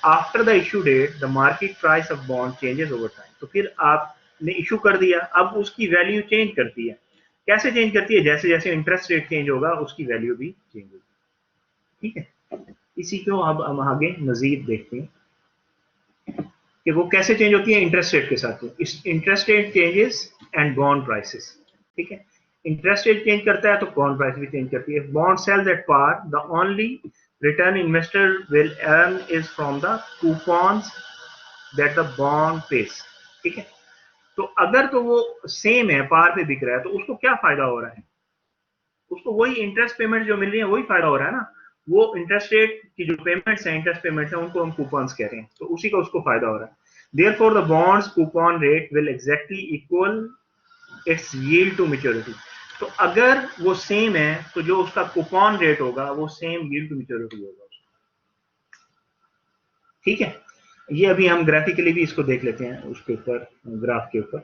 after the issue date the market price of bond changes over time, तो फिर आपने इशू कर दिया, अब उसकी वैल्यू चेंज करती है। कैसे चेंज करती है? जैसे जैसे इंटरेस्ट रेट चेंज होगा उसकी वैल्यू भी चेंज होगी। ठीक है, इसी को अब हम आगे मजीद देखते हैं कि वो कैसे चेंज होती है इंटरेस्ट रेट के साथ। इस interest rate changes and bond prices. ठीक है, इंटरेस्ट रेट चेंज करता है तो बॉन्ड प्राइस भी चेंज करती है। Bond sells at par, the only return investor will earn is from the coupons that the bond pays, ठीक है। तो अगर तो वो सेम है, पार पे बिक रहा है, तो उसको क्या फायदा हो रहा है? उसको वही इंटरेस्ट पेमेंट जो मिल रही है वही फायदा हो रहा है ना। वो इंटरेस्ट रेट की जो पेमेंट्स हैं, इंटरेस्ट पेमेंट्स हैं, उनको हम कूपन्स कह रहे हैं, तो उसी का उसको फायदा हो रहा है। Therefore the bonds coupon rate will exactly equal its yield to maturity। तो अगर वो सेम है तो जो उसका कूपन रेट होगा वो सेम yield to maturity होगा, ठीक है। ये अभी हम ग्राफिकली भी इसको देख लेते हैं, उसके ऊपर ग्राफ के ऊपर।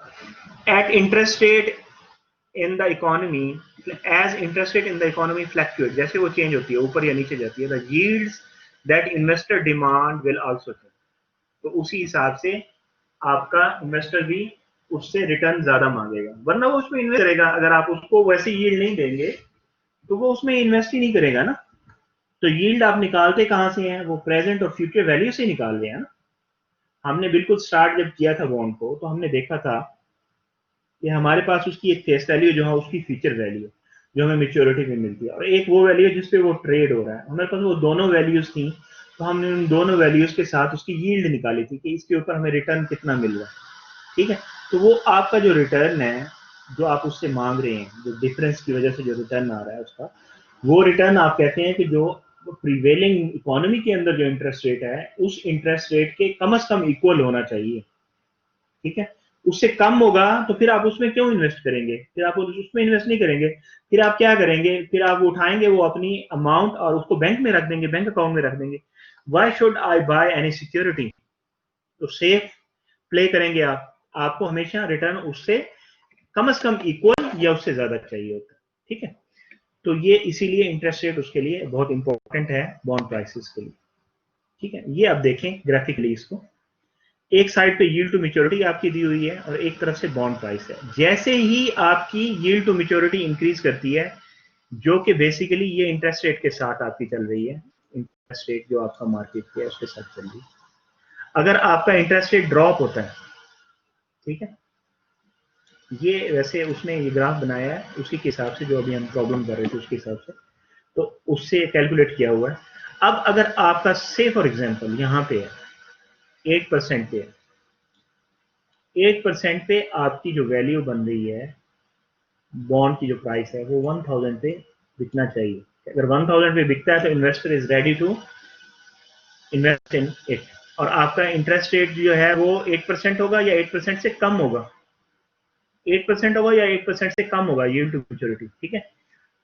At interest rate in the economy, as interest rate in the economy fluctuate, जैसे वो चेंज होती है, ऊपर या नीचे जाती है, the yields that investor demand will also change. तो उसी हिसाब से आपका इन्वेस्टर भी उससे रिटर्न ज्यादा मांगेगा, वरना वो उसमें इन्वेस्ट करेगा। अगर आप उसको वैसे यील्ड नहीं देंगे तो वो उसमें इन्वेस्ट ही नहीं करेगा ना। तो यील्ड आप निकालते कहां से हैं? वो प्रेजेंट और फ्यूचर वैल्यू से निकाल रहे हैं ना। हमने बिल्कुल स्टार्ट जब किया था बॉन्ड को, तो हमने देखा था कि हमारे पास उसकी एक फेस वैल्यू जो है, उसकी फ्यूचर वैल्यू जो हमें मेच्योरिटी में मिलती है, और एक वो वैल्यू है जिसपे वो ट्रेड हो रहा है। हमारे पास वो दोनों वैल्यूज थी, तो हमने उन दोनों वैल्यूज के साथ उसकी यील्ड निकाली थी कि इसके ऊपर हमें रिटर्न कितना मिल रहा है, ठीक है। तो वो आपका जो रिटर्न है, जो आप उससे मांग रहे हैं, जो डिफरेंस की वजह से जो रिटर्न आ रहा है उसका, वो रिटर्न आप कहते हैं कि जो प्रीवेलिंग इकोनॉमी के अंदर जो इंटरेस्ट रेट है, उस इंटरेस्ट रेट के कम से कम इक्वल होना चाहिए, ठीक है। उससे कम होगा तो फिर आप उसमें क्यों इन्वेस्ट करेंगे? फिर आप उसमें इन्वेस्ट नहीं करेंगे। फिर आप क्या करेंगे? फिर आप उठाएंगे वो अपनी अमाउंट और उसको बैंक में रख देंगे, बैंक अकाउंट में रख देंगे। Why should I by any security? तो सेफ प्ले करेंगे आप, आपको हमेशा रिटर्न उससे कम से कम इक्वल या उससे ज्यादा चाहिए होता है, ठीक है। तो ये इसीलिए इंटरेस्ट रेट उसके लिए बहुत इंपॉर्टेंट है बॉन्ड प्राइसेस के लिए, ठीक है। ये आप देखें ग्राफिकली इसको, एक साइड पे यील्ड टू मैच्योरिटी आपकी दी हुई है और एक तरफ से बॉन्ड प्राइस है। जैसे ही आपकी यील्ड टू मैच्योरिटी इंक्रीज करती है, जो कि बेसिकली ये इंटरेस्ट रेट के साथ आपकी चल रही है, इंटरेस्ट रेट जो आपका मार्केट पे है उसके साथ चल रही है। अगर आपका इंटरेस्ट रेट ड्रॉप होता है, ठीक है, ये वैसे उसने ये ग्राफ बनाया है उसी के हिसाब से, जो अभी हम प्रॉब्लम कर रहे थे उसके हिसाब से, तो उससे कैलकुलेट किया हुआ है। अब अगर आपका से फॉर एग्जांपल यहाँ पे है 8% पे, 8% पे आपकी जो वैल्यू बन रही है, बॉन्ड की जो प्राइस है वो 1000 पे बिकना चाहिए। अगर 1000 पे बिकता है तो investor is ready to invest in it, और आपका इंटरेस्ट रेट जो है वो 8% होगा या 8% से कम होगा, 8% होगा या 8% से कम होगा यील्ड टू मैच्योरिटी, ठीक है।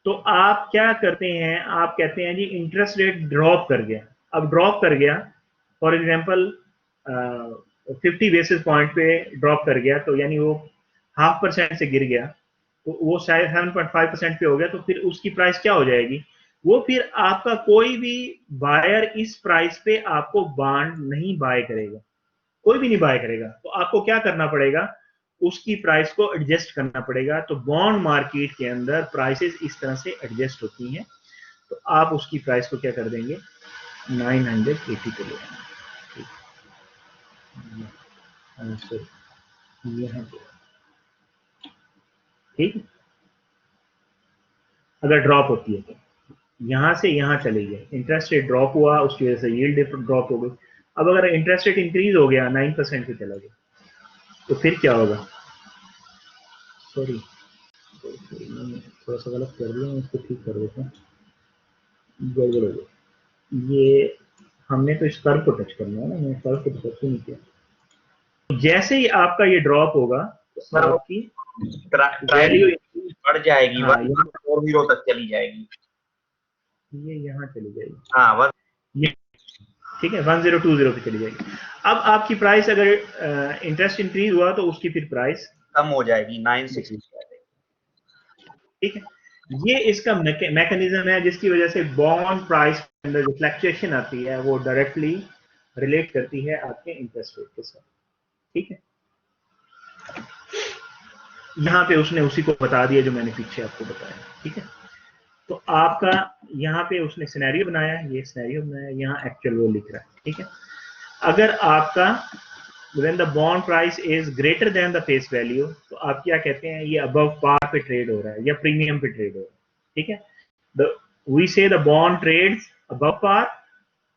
तो आप क्या करते हैं? आप कहते हैं जी इंटरेस्ट रेट ड्रॉप कर गया। अब ड्रॉप कर गया, फॉर एग्जांपल 50 बेसिस पॉइंट पे ड्रॉप कर गया, तो यानी वो 0.5% से गिर गया, तो वो शायद 7.5% पे हो गया, तो फिर उसकी प्राइस क्या हो जाएगी? वो फिर आपका कोई भी बायर इस प्राइस पे आपको बॉन्ड नहीं बाय करेगा, कोई भी नहीं बाय करेगा। तो आपको क्या करना पड़ेगा? उसकी प्राइस को एडजस्ट करना पड़ेगा। तो बॉन्ड मार्केट के अंदर प्राइसेस इस तरह से एडजस्ट होती हैं। तो आप उसकी प्राइस को क्या कर देंगे? 980 पे ले आएंगे, ठीक है। अगर ड्रॉप होती है तो यहां से यहां चले गए, इंटरेस्ट रेट ड्रॉप हुआ, उसकी वजह से यील्ड ड्रॉप हो गई। अब अगर इंटरेस्ट रेट इंक्रीज हो गया, 9% पे चला गया, तो फिर क्या होगा? सॉरी, थोड़ा सा गलत कर दिया, इसको ठीक कर देते हैं, गड़बड़ हो गई। ये हमने तो इस कर्व को टच करना है ना, मैंने कर्व को टच नहीं किया। जैसे ही आपका ये ड्रॉप होगा तो आपकी वैल्यू बढ़ जाएगी, हाँ, 140 तक चली जाएगी। ये यहाँ चली जाएगी, हाँ, ये ठीक है, 1020 पे चली जाएगी। अब आपकी प्राइस अगर इंटरेस्ट इंक्रीज हुआ तो उसकी फिर प्राइस कम हो जाएगी, 960, ठीक है। ये इसका मैकेनिज्म है जिसकी वजह से बॉन्ड प्राइस के अंदर जो फ्लक्चुएशन आती है वो डायरेक्टली रिलेट करती है आपके इंटरेस्ट रेट के साथ, ठीक है। यहाँ पे उसने उसी को बता दिया जो मैंने पीछे आपको बताया, ठीक है। तो आपका यहाँ पे उसने सिनेरियो बनाया, ये सिनेरियो बनाया, यहाँ एक्चुअल वो लिख रहा है, ठीक है। अगर आपका when the bond price is greater than the face value, तो आप क्या कहते हैं? ये above par पे ट्रेड हो रहा है या प्रीमियम पे ट्रेड हो रहा है, ठीक है। we say the bond trades above par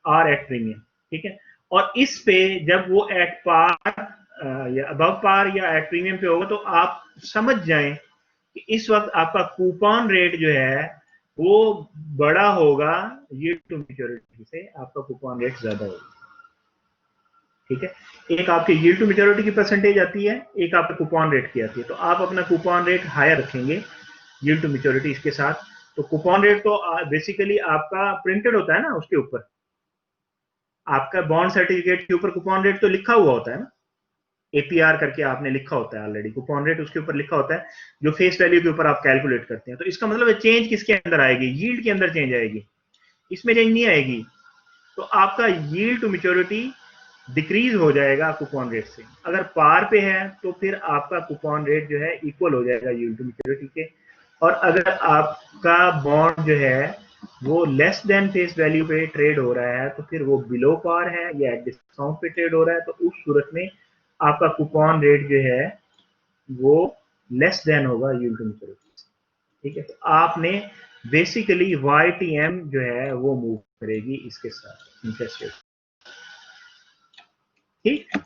और एट प्रीमियम, ठीक है। और इस पे जब वो एट पार या अबव पार या एट प्रीमियम पे होगा तो आप समझ जाएं कि इस वक्त आपका कूपन रेट जो है वो बड़ा होगा, यील्ड टू मैच्योरिटी से आपका कूपन रेट ज्यादा होगा, ठीक है। एक आपकी यील्ड टू मैच्योरिटी की परसेंटेज आती है, एक आपका कूपन रेट की आती है। तो आप अपना कूपन रेट हायर रखेंगे यील्ड टू मैच्योरिटी इसके साथ। तो कूपन रेट तो बेसिकली आपका प्रिंटेड होता है ना, उसके ऊपर आपका बॉन्ड सर्टिफिकेट के ऊपर कूपन रेट तो लिखा हुआ होता है ना, एपीआर करके आपने लिखा होता है ऑलरेडी, कूपन रेट उसके ऊपर लिखा होता है जो फेस वैल्यू के ऊपर आप कैलकुलेट करते हैं। तो इसका मतलब है चेंज किसके अंदर आएगी, यील्ड के अंदर चेंज आएगी, इसमें चेंज नहीं आएगी। तो आपका यील्ड टू मैच्योरिटी डिक्रीज हो जाएगा कूपन रेट से। अगर पार पे है तो फिर आपका कूपन रेट जो है इक्वल हो जाएगा यील्ड टू मैच्योरिटी के। और अगर आपका बॉन्ड जो है वो लेस देन फेस वैल्यू पे ट्रेड हो रहा है तो फिर वो बिलो पार है या डिस्काउंट पे ट्रेड हो रहा है, तो उस सूरत में आपका कूपन रेट जो है वो लेस देन होगा यील्ड टू मैच्योरिटी, ठीक है। तो आपने बेसिकली YTM जो है वो मूव करेगी इसके साथ इंटरेस्ट रेट, ठीक।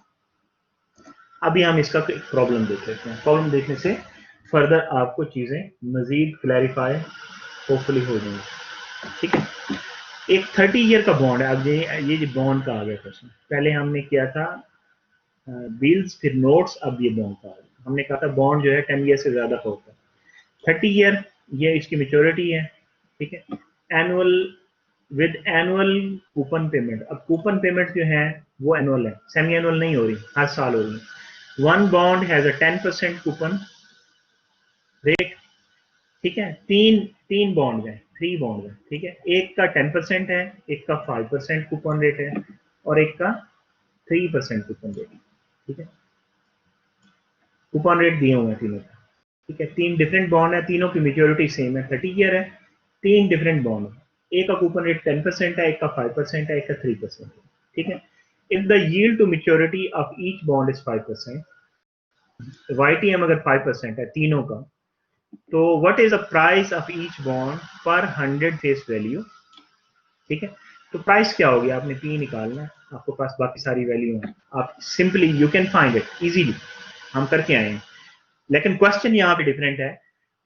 अभी हम इसका प्रॉब्लम देख लेते हैं। प्रॉब्लम देखने से फर्दर आपको चीजें मजीद क्लैरिफाई होपफुली हो जाएंगी, ठीक है। एक 30 ईयर का बॉन्ड है। अब ये जो बॉन्ड का आ गया क्वेश्चन, पहले हमने किया था बिल्स फिर नोट्स, अब ये बॉन्ड का आ गया। हमने कहा था बॉन्ड जो है 10 ईयर से ज्यादा का होता है। 30 ईयर ये इसकी मेच्योरिटी है, ठीक है। Annual with annual coupon payment. अब कूपन पेमेंट जो है वो एनुअल है, सेमी एनुअल नहीं हो रही, हर साल हो रही है। One bond has a 10% coupon rate, ठीक है। तीन बॉन्ड है, 3 बॉन्ड है, ठीक है। एक का 10% है, एक का 5% कूपन रेट है और एक का 3% कूपन रेट, ठीक है। कूपन रेट दिए हुए हैं तीनों का, ठीक है। 3 डिफरेंट बॉन्ड है, तीनों की मेच्योरिटी सेम है, 30 ईयर है। 3 डिफरेंट बॉन्ड है, एक का कूपन रेट 10% है, एक का 5% है, एक का 3% है, ठीक है। If the yield to maturity of each bond is 5%, YTM अगर 5% है तीनों का, तो what is the price of each bond पर 100 फेस वैल्यू, ठीक है। तो प्राइस क्या होगी, आपने पी निकालना है, आपके पास बाकी सारी वैल्यू है, आप simply you can find it easily, हम करके आए हैं। लेकिन क्वेश्चन यहाँ पे डिफरेंट है।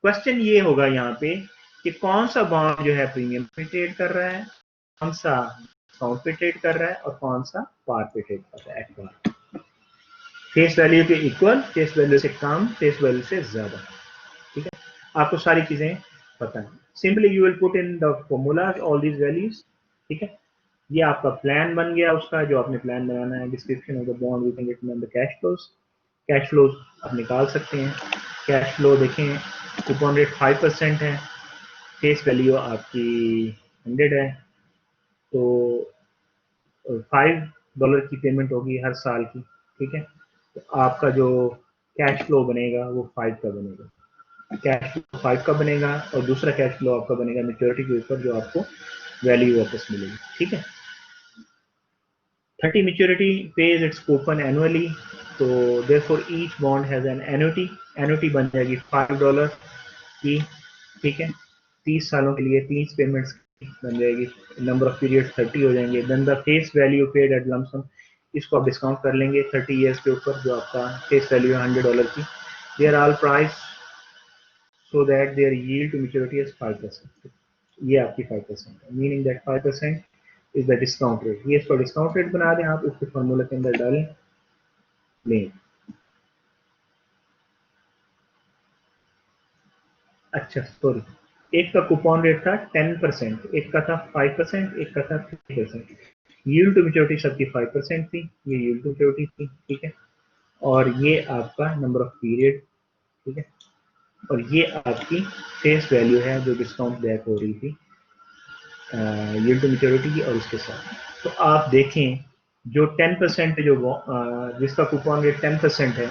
क्वेश्चन ये होगा यहाँ पे कि कौन सा बॉन्ड जो है प्रीमियम पे ट्रेड कर रहा है, कौन सा डिस्काउंट पे ट्रेड कर रहा है और कौन सा पार पे ट्रेड कर रहा है एट पार। फेस वैल्यू के इक्वल, फेस वैल्यू से कम, फेस वैल्यू से ज्यादा, ठीक है। आपको सारी चीजें पता है। Simply you will put in the formulas all these values, ठीक है। ये आपका प्लान बन गया उसका, जो आपने प्लान बनाना है। Description of the bond we can get the cash flows, cash flows आप निकाल सकते हैं। कैश फ्लो देखें, कूपन रेट 5% है, फेस वैल्यू आपकी 100 है, तो $5 की पेमेंट होगी हर साल की, ठीक है। तो आपका जो कैश फ्लो बनेगा वो 5 का बनेगा, कैश फ्लो 5 का बनेगा और दूसरा कैश फ्लो आपका बनेगा मेच्योरिटी के ऊपर जो आपको वैल्यू वापस मिलेगी, ठीक है। 30 maturity pays its coupon annually, तो therefore each bond has an annuity, annuity बन जाएगी $5 की, ठीक है। 30 सालों के लिए 30 पेमेंट्स बन जाएगी, नंबर ऑफ पीरियड 30 हो जाएंगे। Then the face value paid at lump sum, इसको आप डिस्काउंट कर लेंगे 30 ईयर्स के ऊपर, जो आपका फेस वैल्यू है $100 की। They're all price so that their yield to maturity is 5%, ये आपकी 5% है, meaning that 5% is the discount rate. ये इसको डिस्काउंट रेट बना दें आप, उसके फॉर्मूला के अंदर डालें, लें। अच्छा सॉरी, एक का कूपन रेट था 10%, एक का था 5%, एक का था 3%। यील्ड टू मैच्योरिटी सबकी 5% थी, ये यील्ड टू मैच्योरिटी थी, ठीक है। और ये आपका नंबर ऑफ पीरियड, ठीक है। और ये आपकी फेस वैल्यू है जो डिस्काउंट बैक हो रही थी यील्ड टू मैच्योरिटी की और उसके साथ। तो आप देखें जो 10% जो जिसका कूपन रेट 10% है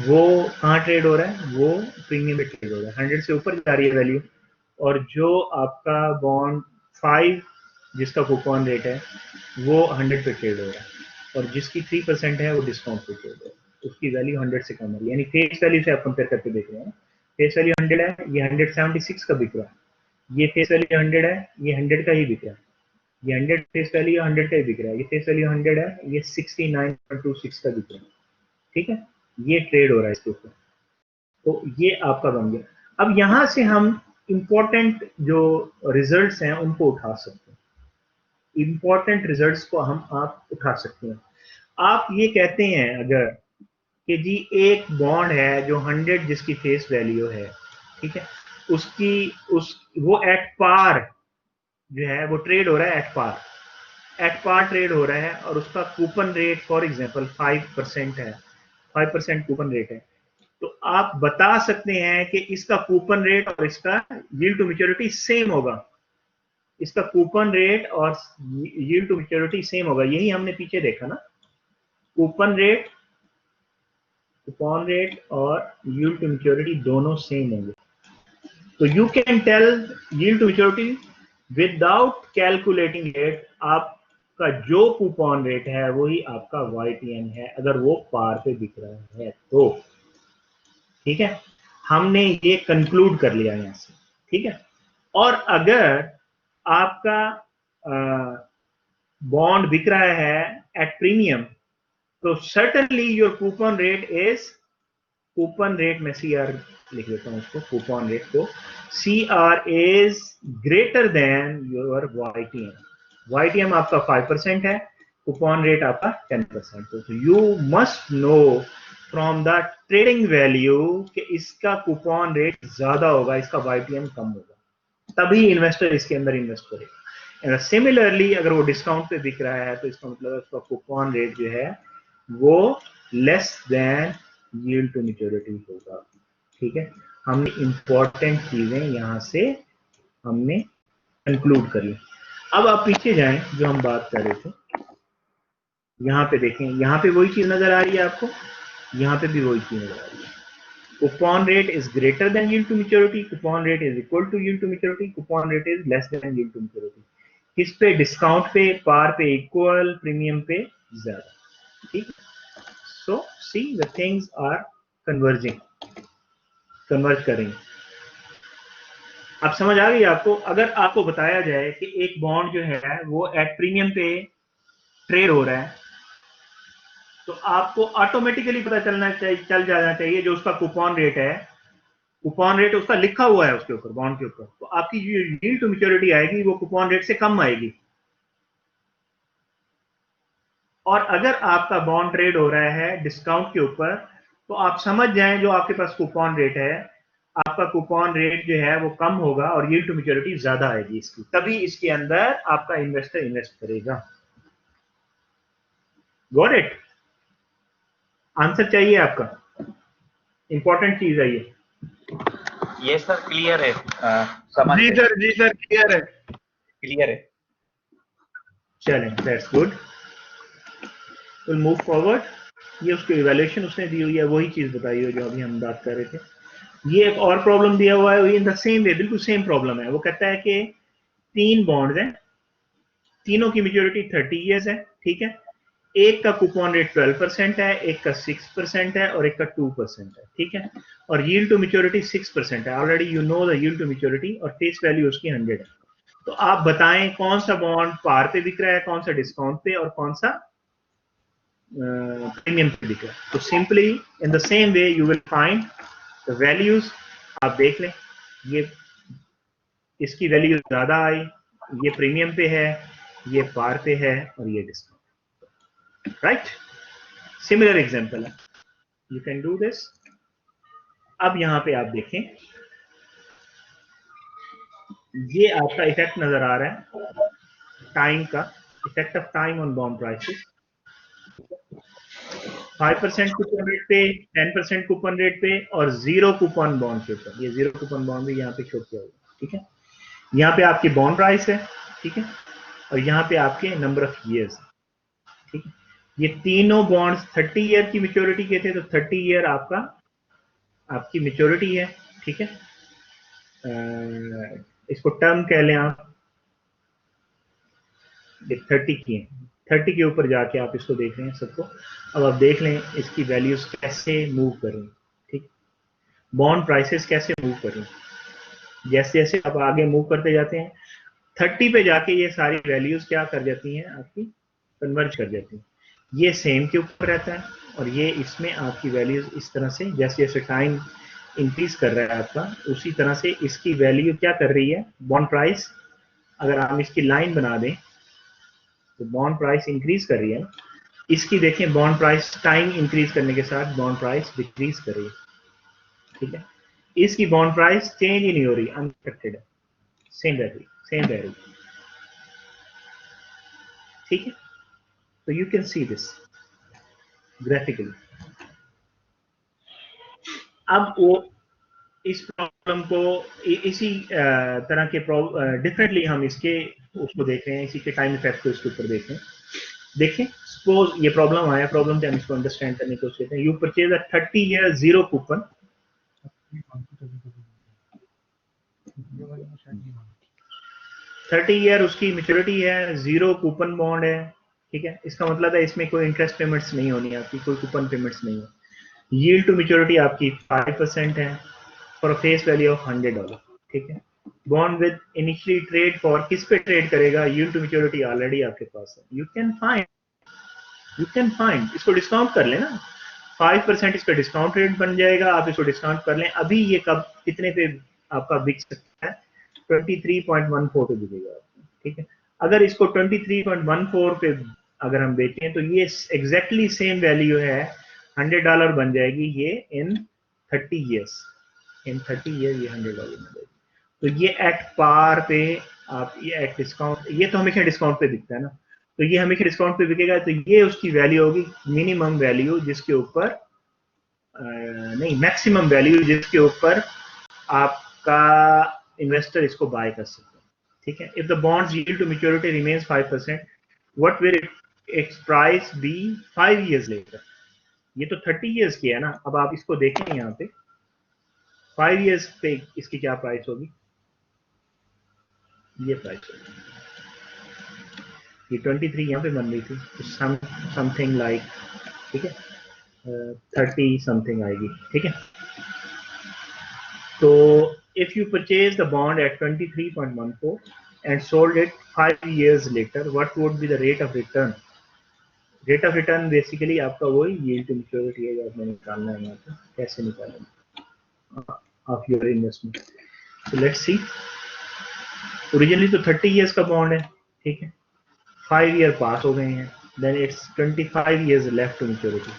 वो कहाँ ट्रेड हो रहा है, वो प्रीमियम पे ट्रेड हो रहा है, 100 से ऊपर जा रही है वैल्यू। और जो आपका बॉन्ड 5 जिसका कूपन रेट है वो 100 पे ट्रेड हो रहा है, और जिसकी 3% है वो डिस्काउंट पे ट्रेड हो रहा है, उसकी वैल्यू 100 से कम हो रही है। यानी फेस वैल्यू से आप कंपेयर करके देख रहे हैं, फेस वैल्यू 100 है, ये 176 का बिक रहा है, ये फेस वैल्यू 100 है, ये 100 का ही बिक रहा है, ये 100 फेस वैल्यू 100 का ही दिख रहा है, ये फेस वैल्यू 100 है, ये 69.26 का दिख रहा है, ठीक है, ये ट्रेड हो रहा है इसके ऊपर। तो ये आपका बन गया। अब यहां से हम इंपॉर्टेंट जो रिजल्ट्स हैं उनको उठा सकते हैं, इंपॉर्टेंट रिजल्ट्स को हम आप उठा सकते हैं। आप ये कहते हैं अगर कि जी एक बॉन्ड है जो 100 जिसकी फेस वैल्यू है, ठीक है, उसकी उस वो एट पार जो है वो ट्रेड हो रहा है, एट पार ट्रेड हो रहा है, और उसका कूपन रेट फॉर एग्जांपल 5% है, 5% कूपन रेट है, तो आप बता सकते हैं कि इसका कूपन रेट और इसका यील्ड टू मैच्योरिटी सेम होगा, इसका कूपन रेट और यील्ड टू मैच्योरिटी सेम होगा। यही हमने पीछे देखा ना, कूपन रेट और यील्ड टू मैच्योरिटी दोनों सेम होंगे। तो you can tell yield to maturity without calculating rate, आपका जो कूपन रेट है वही आपका YTN है, अगर वो पार पे दिख रहा है तो, ठीक है, हमने ये कंक्लूड कर लिया यहां से, ठीक है। और अगर आपका बॉन्ड बिक रहा है एट प्रीमियम, तो certainly your coupon rate is, coupon rate में CR लिख देता हूं उसको, कूपन रेट को CR is greater then your YTM आपका 5% है, कूपन रेट आपका 10%। तो you must know from the trading value कि इसका कूपन रेट ज्यादा होगा, इसका YTM कम होगा, तभी इन्वेस्टर इसके अंदर इन्वेस्ट करेगा। सिमिलरली अगर वो डिस्काउंट पे बिक रहा है तो इसका मतलब उसका कूपन रेट जो है वो less than yield to maturity होगा, ठीक है। हमने इंपॉर्टेंट चीजें यहां से हमने कंक्लूड कर ली। अब आप पीछे जाएं, जो हम बात कर रहे थे, यहां पे देखें, यहां पे वही चीज नजर आ रही है आपको, यहां पे भी वही चीज नजर आ रही है। Coupon rate is greater than yield to maturity, coupon rate is equal to yield to maturity, coupon rate is less than yield to maturity. किस पे? डिस्काउंट पे, पार पे इक्वल, प्रीमियम पे ज्यादा, ठीक। So see the things are converging, converge करेंगे। अब समझ आ गई आपको? अगर आपको बताया जाए कि एक बॉन्ड जो है वो एट प्रीमियम पे ट्रेड हो रहा है, तो आपको ऑटोमेटिकली पता चल जाना चाहिए जो उसका कूपन रेट है, कूपन रेट उसका लिखा हुआ है उसके ऊपर, बॉन्ड के ऊपर, तो आपकी जो यील्ड टू मैच्योरिटी आएगी वो कूपन रेट से कम आएगी। और अगर आपका बॉन्ड ट्रेड हो रहा है डिस्काउंट के ऊपर, तो आप समझ जाएं जो आपके पास कूपन रेट है, आपका कूपन रेट जो है वो कम होगा और यील्ड टू मैच्योरिटी ज्यादा आएगी इसकी, तभी इसके अंदर आपका इन्वेस्टर इन्वेस्ट करेगा। Got it? आंसर चाहिए आपका? इंपॉर्टेंट चीज है ये। ये सर क्लियर है, समझ जी सर क्लियर है, क्लियर है। चलें, that's good, will move forward. ये उसकी इवैल्यूएशन उसने दी हुई है, वही चीज बताई है जो अभी हम बात कर रहे थे। ये एक और प्रॉब्लम दिया हुआ है, इन द सेम वे, बिल्कुल सेम प्रॉब्लम है। वो कहता है कि 3 बॉन्ड्स हैं, तीनों की मैच्योरिटी 30 इयर्स है, ठीक है, एक का कूपन रेट 12% है, एक का 6% है और एक का 2% है, ठीक है, और यील्ड टू मैच्योरिटी 6% है। Already you know the yield to maturity, और फेस वैल्यू उसकी 100 है। तो आप बताएं कौन सा बॉन्ड पार पे बिक रहा है, कौन सा डिस्काउंट पे, और कौन सा प्रीमियम पे बिक रहा है। तो simply in the same way you will find the values. आप देख लें, ये इसकी वैल्यू ज्यादा आई, ये प्रीमियम पे है, ये पार पे है, और ये डिस्काउंट, राइट। सिमिलर एग्जांपल है, यू कैन डू दिस। अब यहां पे आप देखें, ये आपका इफेक्ट नजर आ रहा है टाइम का, effect of time on bond prices. 5% coupon rate पे, 10% कूपन रेट पे, और 0 कूपन बॉन्ड के ऊपर। ये 0 कूपन बॉन्ड भी यहाँ पे शो किया हुआ, ठीक है। यहाँ पे आपकी बॉन्ड प्राइस है, ठीक है, और यहाँ पे आपके नंबर ऑफ ईयर्स, ठीक है। ये तीनों बॉन्ड्स 30 ईयर की मैच्योरिटी के थे, तो 30 ईयर आपकी मैच्योरिटी है, ठीक है। इसको टर्म कह लें आप, 30 की है, 30 के ऊपर जाके आप इसको देख रहे हैं सबको। अब आप देख लें इसकी वैल्यूज कैसे मूव कर रही हैं, ठीक, बॉन्ड प्राइसेस कैसे मूव कर रही हैं। जैसे जैसे आप आगे मूव करते जाते हैं, 30 पे जाके ये सारी वैल्यूज क्या कर जाती हैं आपकी, कन्वर्ज कर जाती हैं। ये सेम के ऊपर रहता है और ये इसमें आपकी वैल्यूज इस तरह से जैसे जैसे टाइम इंक्रीज कर रहा है आपका, उसी तरह से इसकी वैल्यू क्या कर रही है, बॉन्ड प्राइस अगर हम इसकी लाइन बना दें तो बॉन्ड प्राइस इंक्रीज कर रही है। इसकी देखें बॉन्ड प्राइस टाइम इंक्रीज करने के साथ बॉन्ड प्राइस डिक्रीज कर रही है, ठीक है। इसकी बॉन्ड प्राइस चेंज ही नहीं हो रही, अनअफेक्टेड है, सेम रह रही, सेम रह रही, ठीक है। तो you can see this graphically. अब वो इस प्रॉब्लम को इसी तरह के डिफरेंटली हम इसके उसको देख रहे हैं, इसी के टाइम इफेक्ट को इसके ऊपर देख रहे हैं। देखिए सपोज ये प्रॉब्लम आया, प्रॉब्लम से हम इसको अंडरस्टैंड करने की कोशिश करते हैं। You purchase a 30 year zero coupon, 30 year उसकी मैच्योरिटी है, जीरो कूपन बॉन्ड है, ठीक है। इसका मतलब है इसमें कोई इंटरेस्ट पेमेंट्स नहीं होनी आपकी, कोई कूपन पेमेंट्स नहीं है। यील्ड टू मैच्योरिटी आपकी 5% है for a face value of $100, ठीक है। Bond with initially trade for, किस पे ट्रेड करेगा, यील्ड टू मैच्योरिटी ऑलरेडी आपके पास है। यू कैन फाइंड इसको डिस्काउंट कर लेना, 5% इसका डिस्काउंट रेट बन जाएगा, आप इसको डिस्काउंट कर लें। अभी ये कब कितने पे आपका बिक सकता है, 23.14 पे बिकेगा, ठीक है। अगर इसको 23.14 पे अगर हम बेचें तो ये एग्जैक्टली सेम वैल्यू है, $100 बन जाएगी ये इन 30 ईयर्स, इन 30 ईयर ये $100 बन जाएगी। तो ये एट पार पे आप, ये एट डिस्काउंट, ये तो हमेशा डिस्काउंट पे बिकता है ना, तो ये हमेशा डिस्काउंट पे बिकेगा, तो ये उसकी वैल्यू होगी मिनिमम वैल्यू जिसके ऊपर नहीं, मैक्सिमम वैल्यू जिसके ऊपर आपका इन्वेस्टर इसको बाय कर सकता है, ठीक है। If the bonds yield to maturity remains 5%, what will its price be 5 years later. ये तो 30 इयर्स की है ना, अब आप इसको देखें यहाँ पे 5 इयर्स पे इसकी क्या प्राइस होगी, ये प्राइस होगी, ये 23 यहाँ पे बन रही थी, समथिंग लाइक, ठीक है, 30 समथिंग आएगी, ठीक है। तो if you purchase the bond at 23.14 and sold it 5 years later, what would be the rate of return? Rate of return basically आपका वही yield to maturity है जो आपने निकालना है यहाँ पे, कैसे निकालेंगे of your investment. So let's see. Originally तो 30 years का bond है, ठीक है, 5 year पास हो गए हैं, then it's 25 years left to maturity.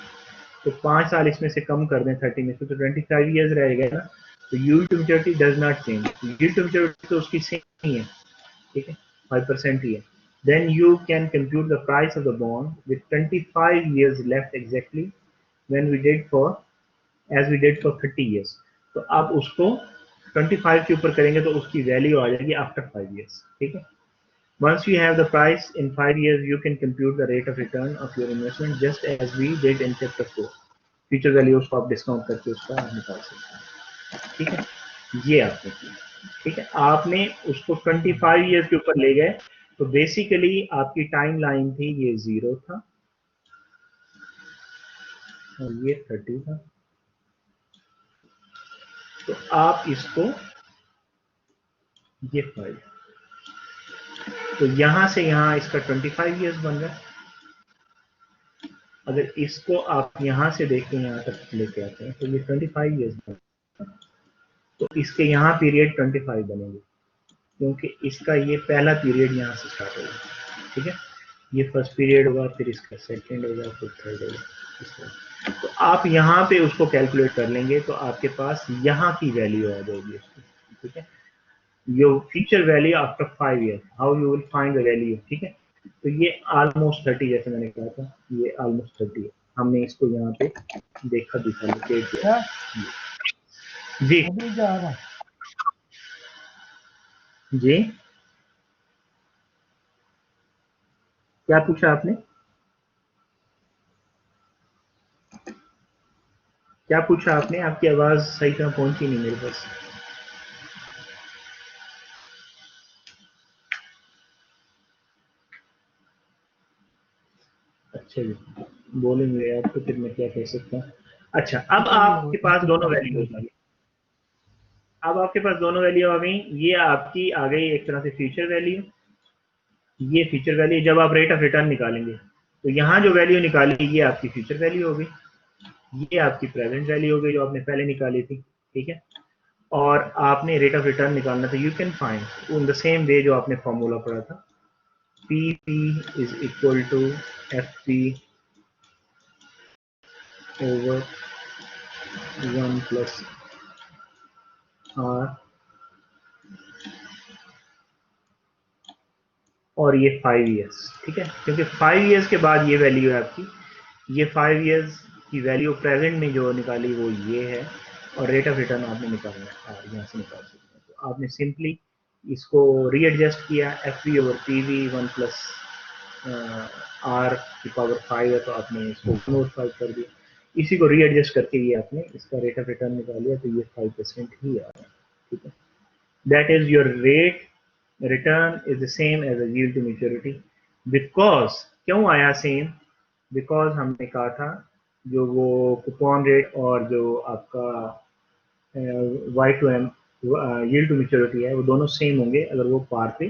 तो 5 साल इसमें से कम कर दें 30 में से, तो 25 years रहेगा ना। तो yield to maturity does not change, yield to maturity तो उसकी सेम ही है, ठीक है, 5% ही है। Then you can compute the price of the bond with 25 years left exactly when we did for, as we did for 30 years. तो आप उसको 25 के ऊपर करेंगे तो उसकी वैल्यू आ जाएगी आफ्टर 5 years, ठीक है। Once you have the price in 5 years, you can compute the rate of return of your investment just as we did in chapter 4. Future value उसको आप डिस्काउंट करके उसका निकाल सकते हैं, ठीक है। ये आपने किया, ठीक है, आपने उसको 25 ईयर के ऊपर ले गए, तो बेसिकली आपकी टाइम लाइन थी, ये 0 था और ये 30 था, तो आप इसको ये 5, तो यहां से यहां इसका 25 ईयर्स बन रहा है। अगर इसको आप यहां से देखते हैं यहां तक लेके आते हैं तो ये 25 ईयर्स बन रहा है, तो इसके यहाँ पीरियड 25 बनेंगे, क्योंकि इसका ये पहला पीरियड यहाँ से स्टार्ट होगा, ठीक है। ये फर्स्ट पीरियड होगा, फिर इसका सेकंड होगा, फिर थर्ड होगा, इस तरह। तो आप यहाँ पे उसको कैलकुलेट कर लेंगे तो आपके पास यहाँ की वैल्यू आ जाएगी उसकी, ठीक है। Your future value after 5 year, how you will find the value, ठीक है। तो ये ऑलमोस्ट 30, जैसे मैंने कहा था, ये ऑलमोस्ट 30 है। हमने इसको यहाँ पे देखा दिखा जी जी, क्या पूछा आपने, क्या पूछा आपने, आपकी आवाज सही तरह पहुंची नहीं मेरे पास। अच्छा जी, बोलेंगे आप तो फिर मैं क्या कह सकता हूँ। अच्छा, अब आपके पास दोनों वैल्यूज आ गई, अब आपके पास दोनों वैल्यू आ गई, ये आपकी आ गई एक तरह से फ्यूचर वैल्यू, ये फ्यूचर वैल्यू जब आप रेट ऑफ रिटर्न निकालेंगे तो यहाँ जो वैल्यू निकाली ये आपकी फ्यूचर वैल्यू हो गई, ये आपकी प्रेजेंट वैल्यू हो गई जो आपने पहले निकाली थी, ठीक है। और आपने रेट ऑफ रिटर्न निकालना था, you can find in the same way जो आपने फॉर्मूला पढ़ा था, P P is equal to F P over 1 plus R, और ये 5 ईयर्स, ठीक है, क्योंकि 5 ईयर्स के बाद ये वैल्यू है आपकी, ये 5 ईयर्स की वैल्यू प्रेजेंट में जो निकाली वो ये है, और रेट ऑफ रिटर्न आपने निकालना है और यहाँ से निकाल सकते हैं। तो आपने सिंपली इसको रीएडजस्ट किया, F V over P V 1 plus R की पावर 5 है तो आपने इसको 1/5 कर दिया, इसी को रीएडजस्ट करके ये आपने इसका रेट ऑफ रिटर्न निकाल लिया, तो ये 5% ही आ रहा है, ठीक है। That is your rate return is the same as a yield to maturity. Because क्यों आया सेम, बिकॉज हमने कहा था जो वो कूपन रेट और जो आपका Y2M यील्ड टू मैच्योरिटी है वो दोनों सेम होंगे अगर वो पार पे